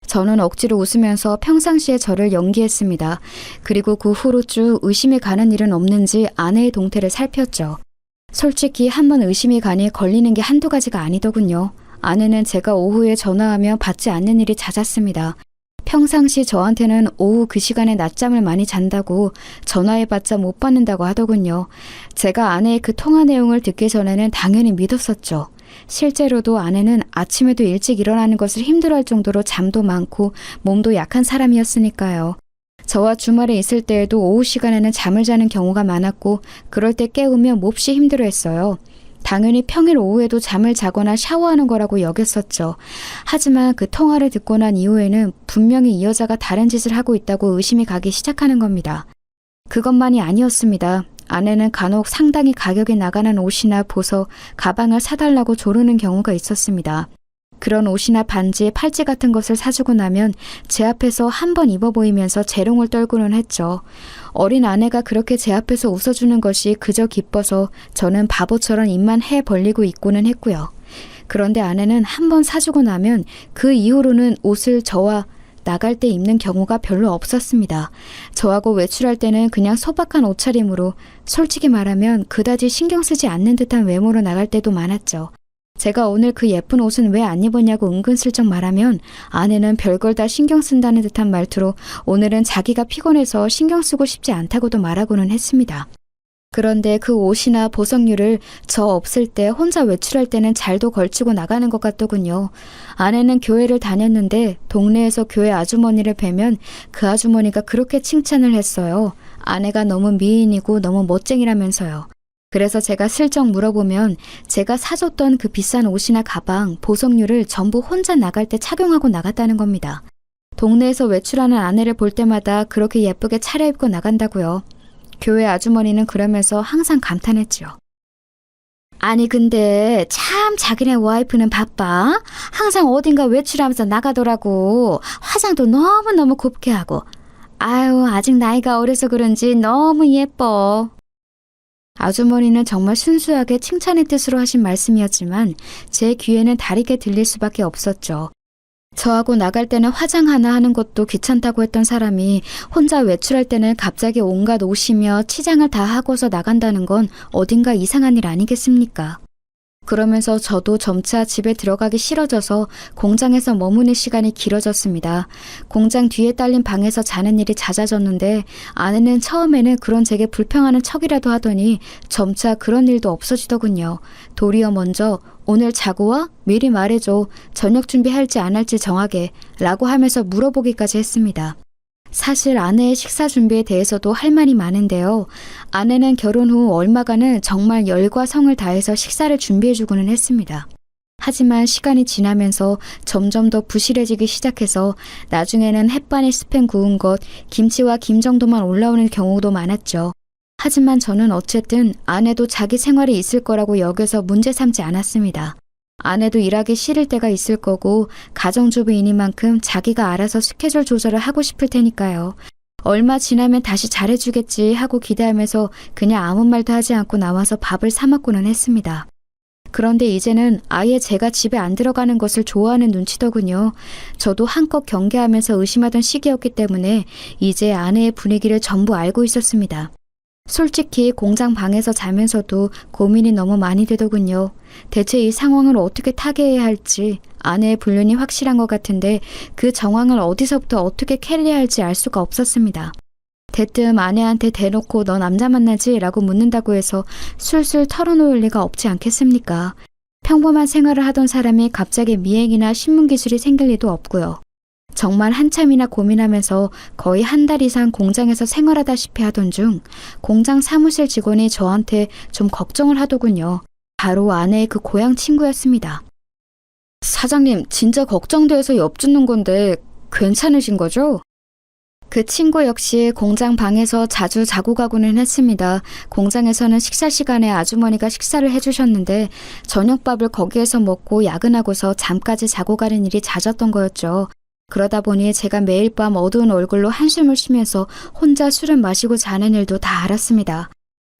저는 억지로 웃으면서 평상시에 저를 연기했습니다. 그리고 그 후로 쭉 의심이 가는 일은 없는지 아내의 동태를 살폈죠. 솔직히 한번 의심이 가니 걸리는 게 한두 가지가 아니더군요. 아내는 제가 오후에 전화하며 받지 않는 일이 잦았습니다. 평상시 저한테는 오후 그 시간에 낮잠을 많이 잔다고 전화해봤자 못 받는다고 하더군요. 제가 아내의 그 통화 내용을 듣기 전에는 당연히 믿었었죠. 실제로도 아내는 아침에도 일찍 일어나는 것을 힘들어할 정도로 잠도 많고 몸도 약한 사람이었으니까요. 저와 주말에 있을 때에도 오후 시간에는 잠을 자는 경우가 많았고 그럴 때 깨우며 몹시 힘들어했어요. 당연히 평일 오후에도 잠을 자거나 샤워하는 거라고 여겼었죠. 하지만 그 통화를 듣고 난 이후에는 분명히 이 여자가 다른 짓을 하고 있다고 의심이 가기 시작하는 겁니다. 그것만이 아니었습니다. 아내는 간혹 상당히 가격이 나가는 옷이나 보석, 가방을 사달라고 조르는 경우가 있었습니다. 그런 옷이나 반지, 팔찌 같은 것을 사주고 나면 제 앞에서 한 번 입어 보이면서 재롱을 떨고는 했죠. 어린 아내가 그렇게 제 앞에서 웃어주는 것이 그저 기뻐서 저는 바보처럼 입만 해 벌리고 있고는 했고요. 그런데 아내는 한 번 사주고 나면 그 이후로는 옷을 저와 나갈 때 입는 경우가 별로 없었습니다. 저하고 외출할 때는 그냥 소박한 옷차림으로 솔직히 말하면 그다지 신경 쓰지 않는 듯한 외모로 나갈 때도 많았죠. 제가 오늘 그 예쁜 옷은 왜 안 입었냐고 은근슬쩍 말하면 아내는 별걸 다 신경 쓴다는 듯한 말투로 오늘은 자기가 피곤해서 신경 쓰고 싶지 않다고도 말하고는 했습니다. 그런데 그 옷이나 보석류를 저 없을 때 혼자 외출할 때는 잘도 걸치고 나가는 것 같더군요. 아내는 교회를 다녔는데 동네에서 교회 아주머니를 뵈면 그 아주머니가 그렇게 칭찬을 했어요. 아내가 너무 미인이고 너무 멋쟁이라면서요. 그래서 제가 슬쩍 물어보면 제가 사줬던 그 비싼 옷이나 가방, 보석류를 전부 혼자 나갈 때 착용하고 나갔다는 겁니다. 동네에서 외출하는 아내를 볼 때마다 그렇게 예쁘게 차려입고 나간다고요. 교회 아주머니는 그러면서 항상 감탄했죠. 아니 근데 참 자기네 와이프는 바빠. 항상 어딘가 외출하면서 나가더라고. 화장도 너무너무 곱게 하고. 아유 아직 나이가 어려서 그런지 너무 예뻐. 아주머니는 정말 순수하게 칭찬의 뜻으로 하신 말씀이었지만 제 귀에는 다르게 들릴 수밖에 없었죠. 저하고 나갈 때는 화장 하나 하는 것도 귀찮다고 했던 사람이 혼자 외출할 때는 갑자기 온갖 옷이며 치장을 다 하고서 나간다는 건 어딘가 이상한 일 아니겠습니까? 그러면서 저도 점차 집에 들어가기 싫어져서 공장에서 머무는 시간이 길어졌습니다. 공장 뒤에 딸린 방에서 자는 일이 잦아졌는데 아내는 처음에는 그런 제게 불평하는 척이라도 하더니 점차 그런 일도 없어지더군요. 도리어 먼저 오늘 자고 와? 미리 말해줘. 저녁 준비할지 안 할지 정하게 라고 하면서 물어보기까지 했습니다. 사실 아내의 식사 준비에 대해서도 할 말이 많은데요. 아내는 결혼 후 얼마간은 정말 열과 성을 다해서 식사를 준비해주고는 했습니다. 하지만 시간이 지나면서 점점 더 부실해지기 시작해서 나중에는 햇반에 스팸 구운 것, 김치와 김 정도만 올라오는 경우도 많았죠. 하지만 저는 어쨌든 아내도 자기 생활이 있을 거라고 여겨서 문제 삼지 않았습니다. 아내도 일하기 싫을 때가 있을 거고 가정주부이니만큼 자기가 알아서 스케줄 조절을 하고 싶을 테니까요. 얼마 지나면 다시 잘해주겠지 하고 기대하면서 그냥 아무 말도 하지 않고 나와서 밥을 사 먹고는 했습니다. 그런데 이제는 아예 제가 집에 안 들어가는 것을 좋아하는 눈치더군요. 저도 한껏 경계하면서 의심하던 시기였기 때문에 이제 아내의 분위기를 전부 알고 있었습니다. 솔직히 공장 방에서 자면서도 고민이 너무 많이 되더군요. 대체 이 상황을 어떻게 타개해야 할지 아내의 불륜이 확실한 것 같은데 그 정황을 어디서부터 어떻게 캐리해야 할지 알 수가 없었습니다. 대뜸 아내한테 대놓고 너 남자 만나지? 라고 묻는다고 해서 술술 털어놓을 리가 없지 않겠습니까? 평범한 생활을 하던 사람이 갑자기 미행이나 신문기술이 생길 리도 없고요. 정말 한참이나 고민하면서 거의 한 달 이상 공장에서 생활하다시피 하던 중 공장 사무실 직원이 저한테 좀 걱정을 하더군요. 바로 아내의 그 고향 친구였습니다. 사장님, 진짜 걱정돼서 엿주는 건데 괜찮으신 거죠? 그 친구 역시 공장 방에서 자주 자고 가고는 했습니다. 공장에서는 식사 시간에 아주머니가 식사를 해주셨는데 저녁밥을 거기에서 먹고 야근하고서 잠까지 자고 가는 일이 잦았던 거였죠. 그러다 보니 제가 매일 밤 어두운 얼굴로 한숨을 쉬면서 혼자 술을 마시고 자는 일도 다 알았습니다.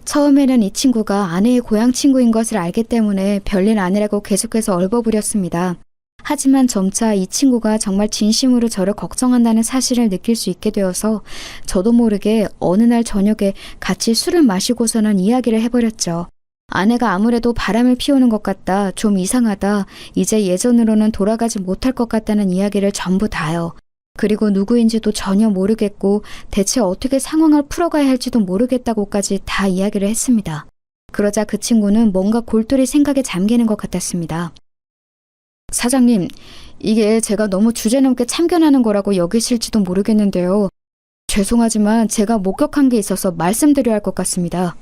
처음에는 이 친구가 아내의 고향 친구인 것을 알기 때문에 별일 아니라고 계속해서 얼버무렸습니다. 하지만 점차 이 친구가 정말 진심으로 저를 걱정한다는 사실을 느낄 수 있게 되어서 저도 모르게 어느 날 저녁에 같이 술을 마시고서는 이야기를 해버렸죠. 아내가 아무래도 바람을 피우는 것 같다, 좀 이상하다, 이제 예전으로는 돌아가지 못할 것 같다는 이야기를 전부 다요. 그리고 누구인지도 전혀 모르겠고 대체 어떻게 상황을 풀어가야 할지도 모르겠다고까지 다 이야기를 했습니다. 그러자 그 친구는 뭔가 골똘히 생각에 잠기는 것 같았습니다. 사장님, 이게 제가 너무 주제넘게 참견하는 거라고 여기실지도 모르겠는데요. 죄송하지만 제가 목격한 게 있어서 말씀드려야 할 것 같습니다.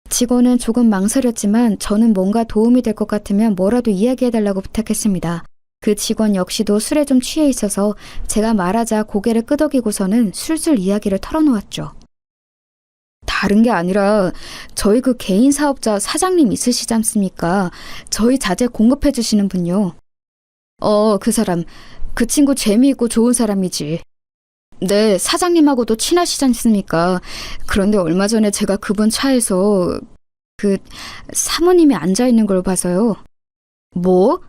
직원은 조금 망설였지만 저는 뭔가 도움이 될 것 같으면 뭐라도 이야기해달라고 부탁했습니다. 그 직원 역시도 술에 좀 취해 있어서 제가 말하자 고개를 끄덕이고서는 술술 이야기를 털어놓았죠. 다른 게 아니라 저희 그 개인 사업자 사장님 있으시지 않습니까? 저희 자재 공급해 주시는 분요. 그 사람, 그 친구 재미있고 좋은 사람이지. 네, 사장님하고도 친하시지 않습니까? 그런데 얼마 전에 제가 그분 차에서 그 사모님이 앉아있는 걸 봐서요. 뭐?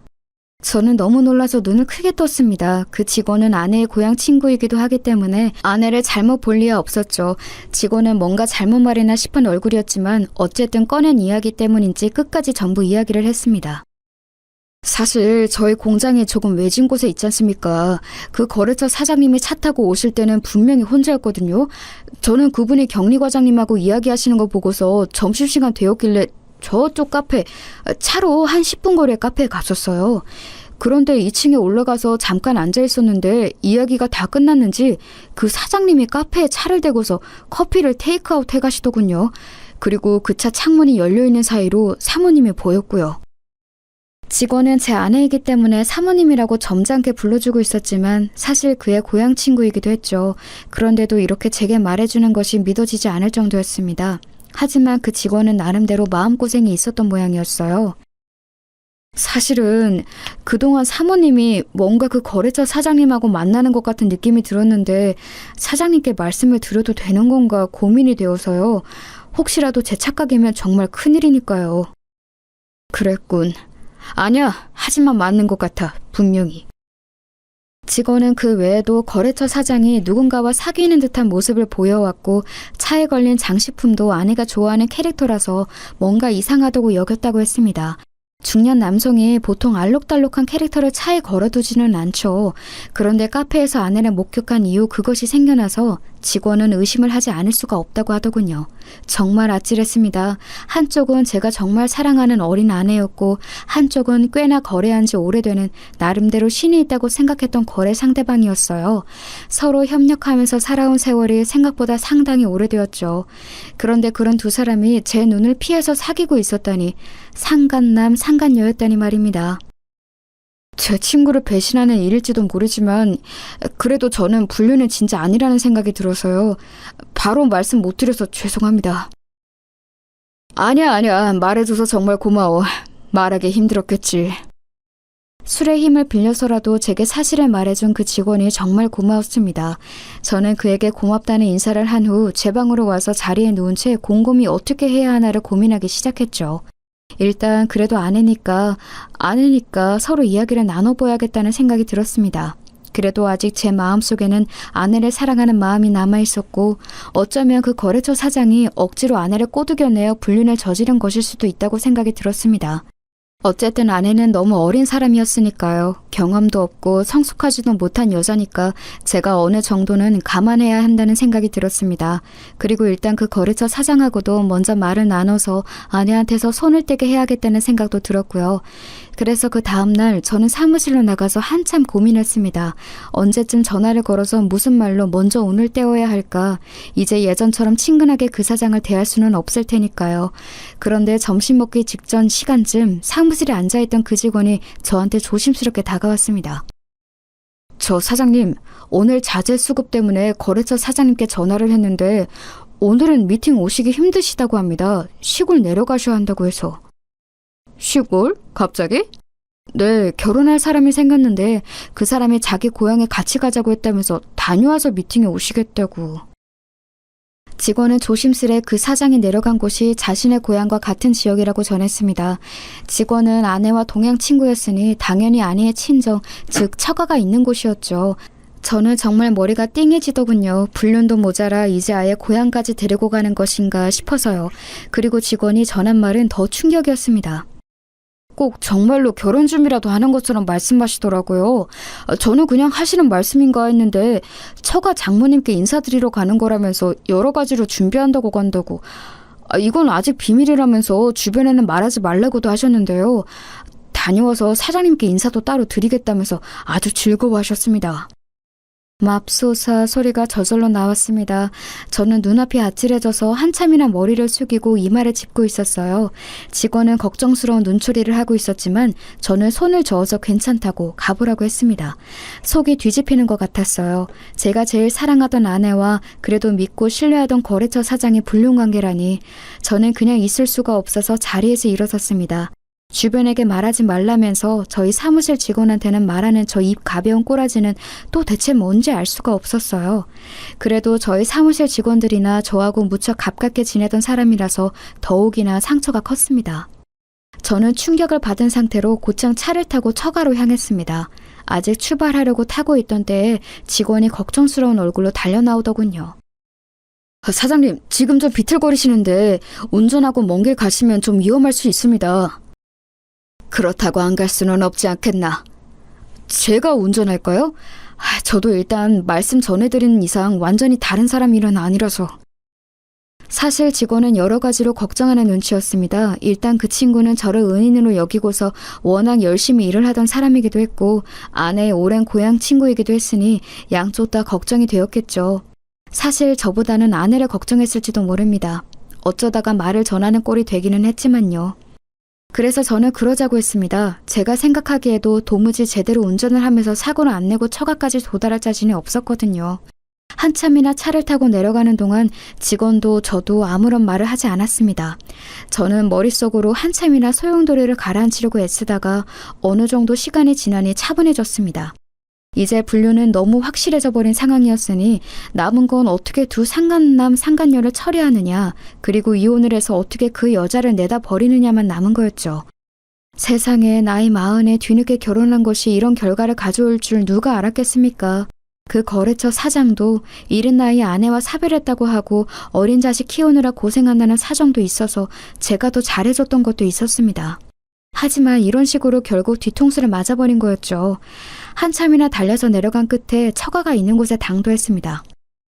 저는 너무 놀라서 눈을 크게 떴습니다. 그 직원은 아내의 고향 친구이기도 하기 때문에 아내를 잘못 볼 리가 없었죠. 직원은 뭔가 잘못 말이나 싶은 얼굴이었지만 어쨌든 꺼낸 이야기 때문인지 끝까지 전부 이야기를 했습니다. 사실 저희 공장이 조금 외진 곳에 있지 않습니까? 그 거래처 사장님이 차 타고 오실 때는 분명히 혼자였거든요. 저는 그분이 격리과장님하고 이야기하시는 거 보고서 점심시간 되었길래 저쪽 카페, 차로 한 10분 거리의 카페에 갔었어요. 그런데 2층에 올라가서 잠깐 앉아 있었는데 이야기가 다 끝났는지 그 사장님이 카페에 차를 대고서 커피를 테이크아웃 해가시더군요. 그리고 그 차 창문이 열려있는 사이로 사모님이 보였고요. 직원은 제 아내이기 때문에 사모님이라고 점잖게 불러주고 있었지만 사실 그의 고향 친구이기도 했죠. 그런데도 이렇게 제게 말해주는 것이 믿어지지 않을 정도였습니다. 하지만 그 직원은 나름대로 마음고생이 있었던 모양이었어요. 사실은 그동안 사모님이 뭔가 그 거래처 사장님하고 만나는 것 같은 느낌이 들었는데 사장님께 말씀을 드려도 되는 건가 고민이 되어서요. 혹시라도 제 착각이면 정말 큰일이니까요. 그랬군. 아니야, 하지만 맞는 것 같아, 분명히. 직원은 그 외에도 거래처 사장이 누군가와 사귀는 듯한 모습을 보여왔고 차에 걸린 장식품도 아내가 좋아하는 캐릭터라서 뭔가 이상하다고 여겼다고 했습니다. 중년 남성이 보통 알록달록한 캐릭터를 차에 걸어두지는 않죠. 그런데 카페에서 아내를 목격한 이후 그것이 생겨나서 직원은 의심을 하지 않을 수가 없다고 하더군요. 정말 아찔했습니다. 한쪽은 제가 정말 사랑하는 어린 아내였고 한쪽은 꽤나 거래한 지 오래되는 나름대로 신이 있다고 생각했던 거래 상대방이었어요. 서로 협력하면서 살아온 세월이 생각보다 상당히 오래되었죠. 그런데 그런 두 사람이 제 눈을 피해서 사귀고 있었다니 상간남 상간녀였다니 말입니다. 제 친구를 배신하는 일일지도 모르지만 그래도 저는 불륜은 진짜 아니라는 생각이 들어서요. 바로 말씀 못 드려서 죄송합니다. 아니야. 말해줘서 정말 고마워. 말하기 힘들었겠지. 술의 힘을 빌려서라도 제게 사실을 말해준 그 직원이 정말 고마웠습니다. 저는 그에게 고맙다는 인사를 한 후 제 방으로 와서 자리에 누운 채 곰곰이 어떻게 해야 하나를 고민하기 시작했죠. 일단 그래도 아내니까 서로 이야기를 나눠봐야겠다는 생각이 들었습니다. 그래도 아직 제 마음속에는 아내를 사랑하는 마음이 남아있었고 어쩌면 그 거래처 사장이 억지로 아내를 꼬드겨내어 불륜을 저지른 것일 수도 있다고 생각이 들었습니다. 어쨌든 아내는 너무 어린 사람이었으니까요. 경험도 없고 성숙하지도 못한 여자니까 제가 어느 정도는 감안해야 한다는 생각이 들었습니다. 그리고 일단 그 거래처 사장하고도 먼저 말을 나눠서 아내한테서 손을 떼게 해야겠다는 생각도 들었고요. 그래서 그 다음날 저는 사무실로 나가서 한참 고민했습니다. 언제쯤 전화를 걸어서 무슨 말로 먼저 운을 떼어야 할까? 이제 예전처럼 친근하게 그 사장을 대할 수는 없을 테니까요. 그런데 점심 먹기 직전 시간쯤 사무실에 앉아있던 그 직원이 저한테 조심스럽게 다가왔습니다. 저 사장님, 오늘 자재 수급 때문에 거래처 사장님께 전화를 했는데 오늘은 미팅 오시기 힘드시다고 합니다. 시골 내려가셔야 한다고 해서. 시골? 갑자기? 네, 결혼할 사람이 생겼는데 그 사람이 자기 고향에 같이 가자고 했다면서 다녀와서 미팅에 오시겠다고. 직원은 조심스레 그 사장이 내려간 곳이 자신의 고향과 같은 지역이라고 전했습니다. 직원은 아내와 동양 친구였으니 당연히 아내의 친정, 즉 처가가 있는 곳이었죠. 저는 정말 머리가 띵해지더군요. 불륜도 모자라 이제 아예 고향까지 데리고 가는 것인가 싶어서요. 그리고 직원이 전한 말은 더 충격이었습니다. 꼭 정말로 결혼 준비라도 하는 것처럼 말씀하시더라고요. 저는 그냥 하시는 말씀인가 했는데 처가 장모님께 인사드리러 가는 거라면서 여러 가지로 준비한다고 간다고. 이건 아직 비밀이라면서 주변에는 말하지 말라고도 하셨는데요. 다녀와서 사장님께 인사도 따로 드리겠다면서 아주 즐거워하셨습니다. 맙소사 소리가 저절로 나왔습니다. 저는 눈앞이 아찔해져서 한참이나 머리를 숙이고 이마를 짚고 있었어요. 직원은 걱정스러운 눈초리를 하고 있었지만 저는 손을 저어서 괜찮다고 가보라고 했습니다. 속이 뒤집히는 것 같았어요. 제가 제일 사랑하던 아내와 그래도 믿고 신뢰하던 거래처 사장이 불륜관계라니. 저는 그냥 있을 수가 없어서 자리에서 일어섰습니다. 주변에게 말하지 말라면서 저희 사무실 직원한테는 말하는 저 입 가벼운 꼬라지는 또 대체 뭔지 알 수가 없었어요. 그래도 저희 사무실 직원들이나 저하고 무척 가깝게 지내던 사람이라서 더욱이나 상처가 컸습니다. 저는 충격을 받은 상태로 곧장 차를 타고 처가로 향했습니다. 아직 출발하려고 타고 있던 때에 직원이 걱정스러운 얼굴로 달려나오더군요. 사장님, 지금 좀 비틀거리시는데 운전하고 먼 길 가시면 좀 위험할 수 있습니다. 그렇다고 안 갈 수는 없지 않겠나. 제가 운전할까요? 저도 일단 말씀 전해드린 이상 완전히 다른 사람 일은 아니라서. 사실 직원은 여러 가지로 걱정하는 눈치였습니다. 일단 그 친구는 저를 은인으로 여기고서 워낙 열심히 일을 하던 사람이기도 했고 아내의 오랜 고향 친구이기도 했으니 양쪽 다 걱정이 되었겠죠. 사실 저보다는 아내를 걱정했을지도 모릅니다. 어쩌다가 말을 전하는 꼴이 되기는 했지만요. 그래서 저는 그러자고 했습니다. 제가 생각하기에도 도무지 제대로 운전을 하면서 사고를 안 내고 처가까지 도달할 자신이 없었거든요. 한참이나 차를 타고 내려가는 동안 직원도 저도 아무런 말을 하지 않았습니다. 저는 머릿속으로 한참이나 소용돌이를 가라앉히려고 애쓰다가 어느 정도 시간이 지나니 차분해졌습니다. 이제 분류는 너무 확실해져 버린 상황이었으니 남은 건 어떻게 두 상간남 상간녀를 처리하느냐, 그리고 이혼을 해서 어떻게 그 여자를 내다 버리느냐만 남은 거였죠. 세상에 나이 40에 뒤늦게 결혼한 것이 이런 결과를 가져올 줄 누가 알았겠습니까? 그 거래처 사장도 이른 나이에 아내와 사별했다고 하고 어린 자식 키우느라 고생한다는 사정도 있어서 제가 더 잘해줬던 것도 있었습니다. 하지만 이런 식으로 결국 뒤통수를 맞아버린 거였죠. 한참이나 달려서 내려간 끝에 처가가 있는 곳에 당도했습니다.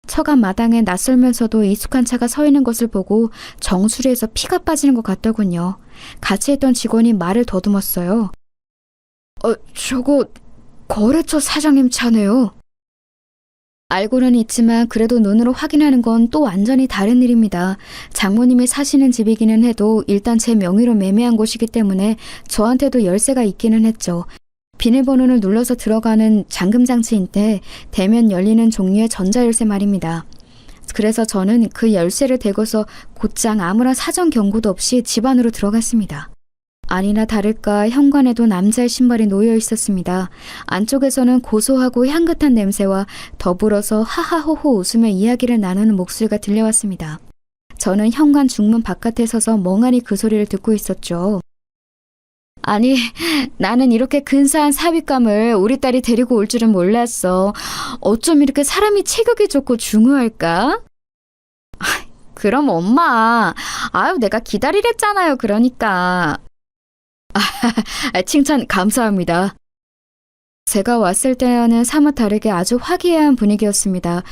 처가 마당에 낯설면서도 익숙한 차가 서 있는 것을 보고 정수리에서 피가 빠지는 것 같더군요. 같이 있던 직원이 말을 더듬었어요. 저거 거래처 사장님 차네요. 알고는 있지만 그래도 눈으로 확인하는 건 또 완전히 다른 일입니다. 장모님이 사시는 집이기는 해도 일단 제 명의로 매매한 곳이기 때문에 저한테도 열쇠가 있기는 했죠. 비밀번호를 눌러서 들어가는 잠금장치인데 대면 열리는 종류의 전자열쇠 말입니다. 그래서 저는 그 열쇠를 대고서 곧장 아무런 사전 경고도 없이 집 안으로 들어갔습니다. 아니나 다를까 현관에도 남자의 신발이 놓여 있었습니다. 안쪽에서는 고소하고 향긋한 냄새와 더불어서 하하호호 웃으며 이야기를 나누는 목소리가 들려왔습니다. 저는 현관 중문 바깥에 서서 멍하니 그 소리를 듣고 있었죠. 아니, 나는 이렇게 근사한 삽입감을 우리 딸이 데리고 올 줄은 몰랐어. 어쩜 이렇게 사람이 체격이 좋고 중후할까? 그럼 엄마, 내가 기다리랬잖아요, 그러니까. 칭찬 감사합니다. 제가 왔을 때와는 사뭇 다르게 아주 화기애애한 분위기였습니다.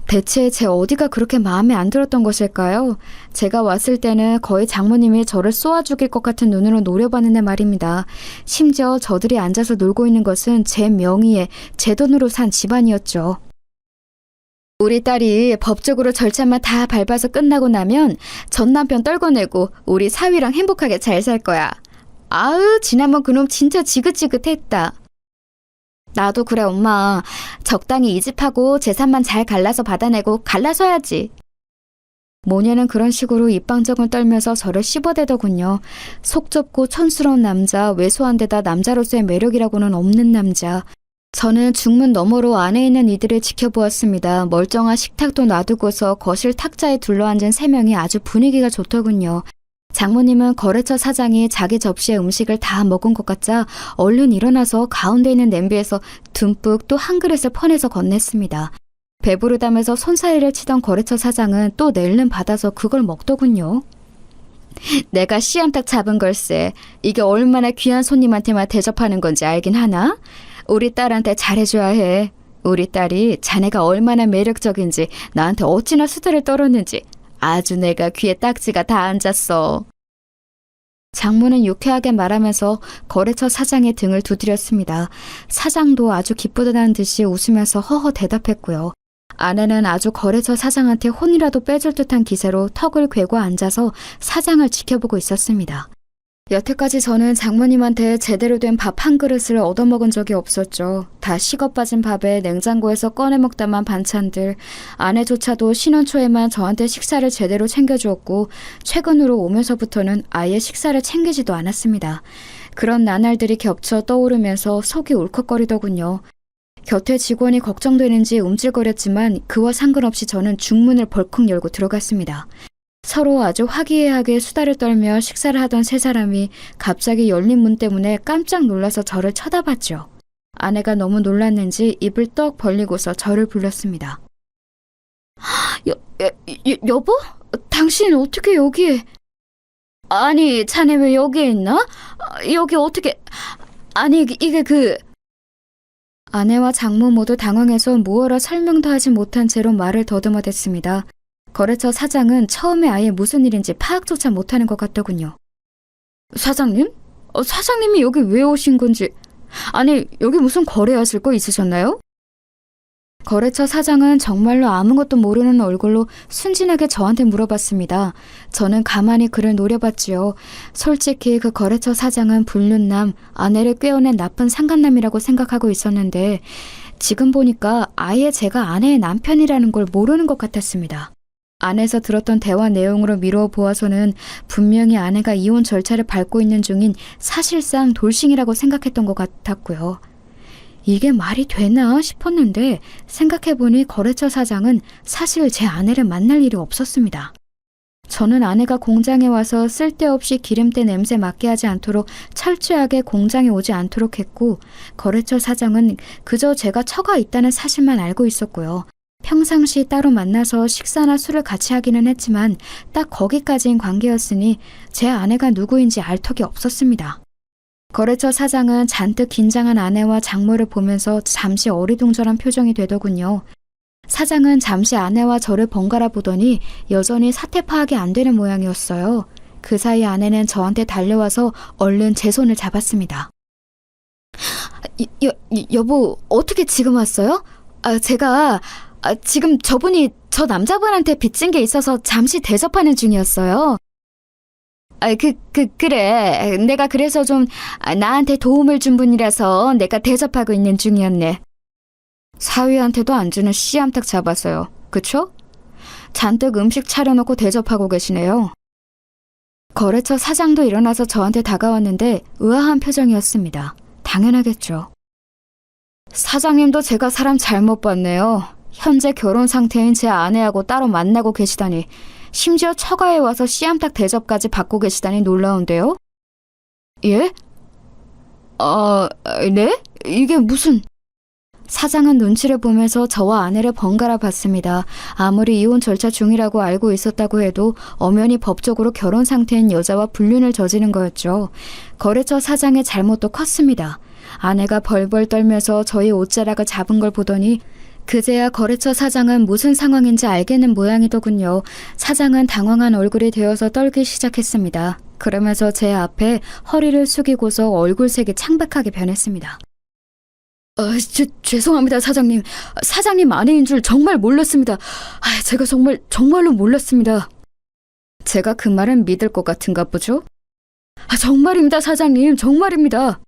대체 제 어디가 그렇게 마음에 안 들었던 것일까요? 제가 왔을 때는 거의 장모님이 저를 쏘아 죽일 것 같은 눈으로 노려봤는데 말입니다. 심지어 저들이 앉아서 놀고 있는 것은 제 명의에 제 돈으로 산 집안이었죠. 우리 딸이 법적으로 절차만 다 밟아서 끝나고 나면 전 남편 떨궈내고 우리 사위랑 행복하게 잘 살 거야. 지난번 그놈 진짜 지긋지긋했다. 나도 그래, 엄마. 적당히 이집하고 재산만 잘 갈라서 받아내고 갈라서야지. 모녀는 그런 식으로 입방정을 떨면서 저를 씹어대더군요. 속 좁고 촌스러운 남자, 왜소한 데다 남자로서의 매력이라고는 없는 남자. 저는 중문 너머로 안에 있는 이들을 지켜보았습니다. 멀쩡한 식탁도 놔두고서 거실 탁자에 둘러앉은 세 명이 아주 분위기가 좋더군요. 장모님은 거래처 사장이 자기 접시에 음식을 다 먹은 것 같자 얼른 일어나서 가운데 있는 냄비에서 듬뿍 또 한 그릇을 퍼내서 건넸습니다. 배부르다면서 손사래를 치던 거래처 사장은 또 낼름 받아서 그걸 먹더군요. 내가 씨암탉 잡은 걸세. 이게 얼마나 귀한 손님한테만 대접하는 건지 알긴 하나? 우리 딸한테 잘해줘야 해. 우리 딸이 자네가 얼마나 매력적인지 나한테 어찌나 수다를 떨었는지 아주 내가 귀에 딱지가 다 앉았어. 장모는 유쾌하게 말하면서 거래처 사장의 등을 두드렸습니다. 사장도 아주 기쁘다는 듯이 웃으면서 허허 대답했고요. 아내는 아주 거래처 사장한테 혼이라도 빼줄 듯한 기세로 턱을 괴고 앉아서 사장을 지켜보고 있었습니다. 여태까지 저는 장모님한테 제대로 된 밥 한 그릇을 얻어먹은 적이 없었죠. 다 식어 빠진 밥에 냉장고에서 꺼내 먹다만 반찬들, 아내조차도 신혼 초에만 저한테 식사를 제대로 챙겨주었고 최근으로 오면서부터는 아예 식사를 챙기지도 않았습니다. 그런 나날들이 겹쳐 떠오르면서 속이 울컥거리더군요. 곁에 직원이 걱정되는지 움찔거렸지만 그와 상관없이 저는 중문을 벌컥 열고 들어갔습니다. 서로 아주 화기애애하게 수다를 떨며 식사를 하던 세 사람이 갑자기 열린 문 때문에 깜짝 놀라서 저를 쳐다봤죠. 아내가 너무 놀랐는지 입을 떡 벌리고서 저를 불렀습니다. 여보? 당신 어떻게 여기에? 아니, 자네 왜 여기에 있나? 여기 어떻게... 아니, 이게 아내와 장모 모두 당황해서 무어라 설명도 하지 못한 채로 말을 더듬어댔습니다. 거래처 사장은 처음에 아예 무슨 일인지 파악조차 못하는 것 같더군요. 사장님? 사장님이 여기 왜 오신 건지... 아니, 여기 무슨 거래하실 거 있으셨나요? 거래처 사장은 정말로 아무것도 모르는 얼굴로 순진하게 저한테 물어봤습니다. 저는 가만히 그를 노려봤지요. 솔직히 그 거래처 사장은 불륜남, 아내를 꿰어낸 나쁜 상간남이라고 생각하고 있었는데 지금 보니까 아예 제가 아내의 남편이라는 걸 모르는 것 같았습니다. 안에서 들었던 대화 내용으로 미루어 보아서는 분명히 아내가 이혼 절차를 밟고 있는 중인 사실상 돌싱이라고 생각했던 것 같았고요. 이게 말이 되나 싶었는데 생각해보니 거래처 사장은 사실 제 아내를 만날 일이 없었습니다. 저는 아내가 공장에 와서 쓸데없이 기름때 냄새 맡게 하지 않도록 철저하게 공장에 오지 않도록 했고 거래처 사장은 그저 제가 처가 있다는 사실만 알고 있었고요. 평상시 따로 만나서 식사나 술을 같이 하기는 했지만 딱 거기까지인 관계였으니 제 아내가 누구인지 알 턱이 없었습니다. 거래처 사장은 잔뜩 긴장한 아내와 장모를 보면서 잠시 어리둥절한 표정이 되더군요. 사장은 잠시 아내와 저를 번갈아 보더니 여전히 사태 파악이 안 되는 모양이었어요. 그 사이 아내는 저한테 달려와서 얼른 제 손을 잡았습니다. 여보, 어떻게 지금 왔어요? 제가 지금 저분이 저 남자분한테 빚진 게 있어서 잠시 대접하는 중이었어요. 그래. 내가 그래서 좀 나한테 도움을 준 분이라서 내가 대접하고 있는 중이었네. 사위한테도 안 주는 씨암탉 잡았어요. 그쵸? 잔뜩 음식 차려놓고 대접하고 계시네요. 거래처 사장도 일어나서 저한테 다가왔는데 의아한 표정이었습니다. 당연하겠죠. 사장님도 제가 사람 잘못 봤네요. 현재 결혼 상태인 제 아내하고 따로 만나고 계시다니. 심지어 처가에 와서 씨암탉 대접까지 받고 계시다니 놀라운데요? 예? 네? 이게 무슨... 사장은 눈치를 보면서 저와 아내를 번갈아 봤습니다. 아무리 이혼 절차 중이라고 알고 있었다고 해도 엄연히 법적으로 결혼 상태인 여자와 불륜을 저지른 거였죠. 거래처 사장의 잘못도 컸습니다. 아내가 벌벌 떨면서 저희 옷자락을 잡은 걸 보더니 그제야 거래처 사장은 무슨 상황인지 알겠는 모양이더군요. 사장은 당황한 얼굴이 되어서 떨기 시작했습니다. 그러면서 제 앞에 허리를 숙이고서 얼굴색이 창백하게 변했습니다. 죄송합니다, 사장님. 사장님 아내인 줄 정말 몰랐습니다. 제가 정말로 몰랐습니다. 제가 그 말은 믿을 것 같은가 보죠? 정말입니다, 사장님. 정말입니다.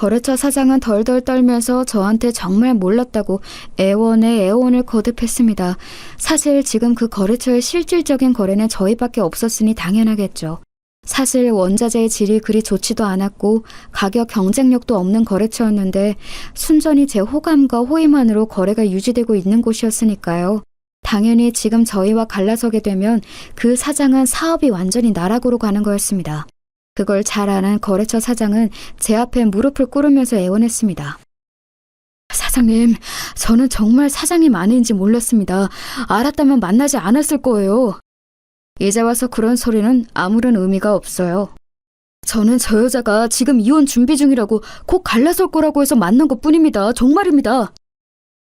거래처 사장은 덜덜 떨면서 저한테 정말 몰랐다고 애원에 애원을 거듭했습니다. 사실 지금 그 거래처의 실질적인 거래는 저희밖에 없었으니 당연하겠죠. 사실 원자재의 질이 그리 좋지도 않았고 가격 경쟁력도 없는 거래처였는데 순전히 제 호감과 호의만으로 거래가 유지되고 있는 곳이었으니까요. 당연히 지금 저희와 갈라서게 되면 그 사장은 사업이 완전히 나락으로 가는 거였습니다. 그걸 잘 아는 거래처 사장은 제 앞에 무릎을 꿇으면서 애원했습니다. 사장님, 저는 정말 사장님 아내인지 몰랐습니다. 알았다면 만나지 않았을 거예요. 이제 와서 그런 소리는 아무런 의미가 없어요. 저는 저 여자가 지금 이혼 준비 중이라고 곧 갈라설 거라고 해서 만난 것 뿐입니다. 정말입니다.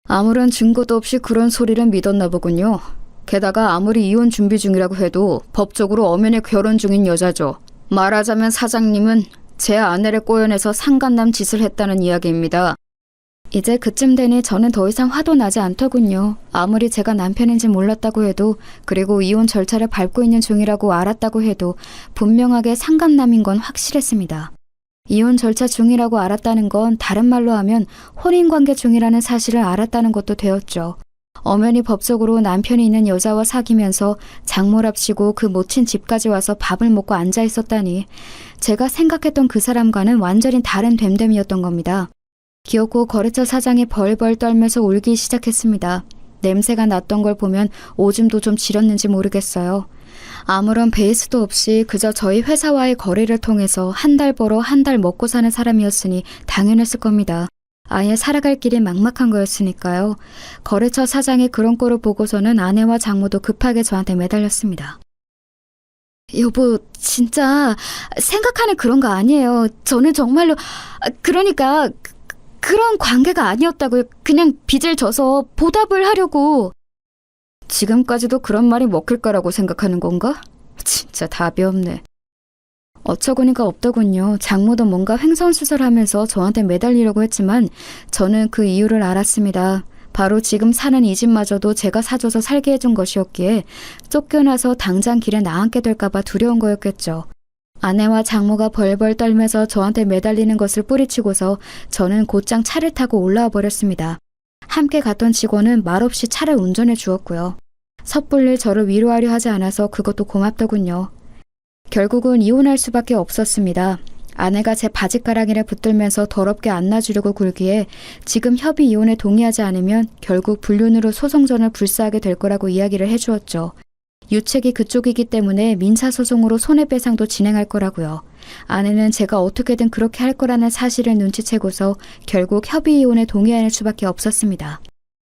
아무런 증거도 없이 그런 소리를 믿었나 보군요. 게다가 아무리 이혼 준비 중이라고 해도 법적으로 엄연히 결혼 중인 여자죠. 말하자면 사장님은 제 아내를 꼬여내서 상간남 짓을 했다는 이야기입니다. 이제 그쯤 되니 저는 더 이상 화도 나지 않더군요. 아무리 제가 남편인지 몰랐다고 해도, 그리고 이혼 절차를 밟고 있는 중이라고 알았다고 해도 분명하게 상간남인 건 확실했습니다. 이혼 절차 중이라고 알았다는 건 다른 말로 하면 혼인관계 중이라는 사실을 알았다는 것도 되었죠. 엄연히 법적으로 남편이 있는 여자와 사귀면서 장모랍시고 그 모친 집까지 와서 밥을 먹고 앉아 있었다니, 제가 생각했던 그 사람과는 완전히 다른 됨됨이었던 겁니다. 기어코 거래처 사장이 벌벌 떨면서 울기 시작했습니다. 냄새가 났던 걸 보면 오줌도 좀 지렸는지 모르겠어요. 아무런 베이스도 없이 그저 저희 회사와의 거래를 통해서 한 달 벌어 한 달 먹고 사는 사람이었으니 당연했을 겁니다. 아예 살아갈 길이 막막한 거였으니까요. 거래처 사장이 그런 꼴을 보고서는 아내와 장모도 급하게 저한테 매달렸습니다. 여보, 진짜 생각하는 그런 거 아니에요. 저는 정말로, 그러니까 그런 관계가 아니었다고요. 그냥 빚을 져서 보답을 하려고. 지금까지도 그런 말이 먹힐 거라고 생각하는 건가? 진짜 답이 없네. 어처구니가 없더군요. 장모도 뭔가 횡설수설하면서 저한테 매달리려고 했지만 저는 그 이유를 알았습니다. 바로 지금 사는 이 집마저도 제가 사줘서 살게 해준 것이었기에 쫓겨나서 당장 길에 나앉게 될까봐 두려운 거였겠죠. 아내와 장모가 벌벌 떨면서 저한테 매달리는 것을 뿌리치고서 저는 곧장 차를 타고 올라와 버렸습니다. 함께 갔던 직원은 말없이 차를 운전해 주었고요. 섣불리 저를 위로하려 하지 않아서 그것도 고맙더군요. 결국은 이혼할 수밖에 없었습니다. 아내가 제 바지가랑이를 붙들면서 더럽게 안놔주려고 굴기에 지금 협의 이혼에 동의하지 않으면 결국 불륜으로 소송전을 불사하게 될 거라고 이야기를 해주었죠. 유책이 그쪽이기 때문에 민사소송으로 손해배상도 진행할 거라고요. 아내는 제가 어떻게든 그렇게 할 거라는 사실을 눈치채고서 결국 협의 이혼에 동의할 수밖에 없었습니다.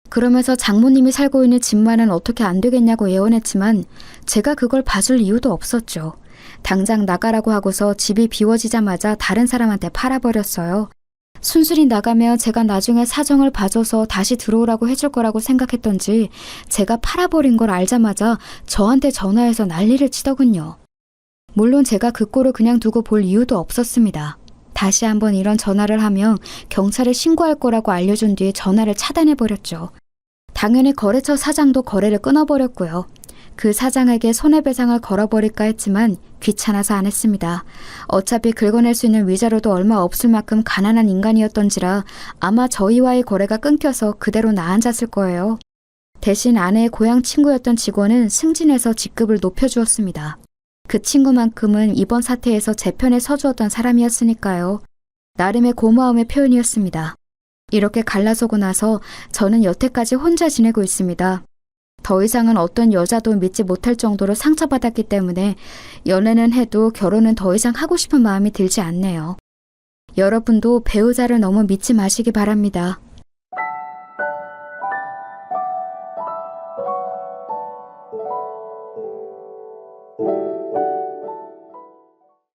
그러면서 장모님이 살고 있는 집만은 어떻게 안 되겠냐고 애원했지만 제가 그걸 봐줄 이유도 없었죠. 당장 나가라고 하고서 집이 비워지자마자 다른 사람한테 팔아버렸어요. 순순히 나가면 제가 나중에 사정을 봐줘서 다시 들어오라고 해줄 거라고 생각했던지 제가 팔아버린 걸 알자마자 저한테 전화해서 난리를 치더군요. 물론 제가 그 꼴을 그냥 두고 볼 이유도 없었습니다. 다시 한번 이런 전화를 하면 경찰에 신고할 거라고 알려준 뒤에 전화를 차단해버렸죠. 당연히 거래처 사장도 거래를 끊어버렸고요. 그 사장에게 손해배상을 걸어버릴까 했지만 귀찮아서 안 했습니다. 어차피 긁어낼 수 있는 위자료도 얼마 없을 만큼 가난한 인간이었던지라 아마 저희와의 거래가 끊겨서 그대로 나앉았을 거예요. 대신 아내의 고향 친구였던 직원은 승진해서 직급을 높여주었습니다. 그 친구만큼은 이번 사태에서 제 편에 서주었던 사람이었으니까요. 나름의 고마움의 표현이었습니다. 이렇게 갈라서고 나서 저는 여태까지 혼자 지내고 있습니다. 더 이상은 어떤 여자도 믿지 못할 정도로 상처받았기 때문에 연애는 해도 결혼은 더 이상 하고 싶은 마음이 들지 않네요. 여러분도 배우자를 너무 믿지 마시기 바랍니다.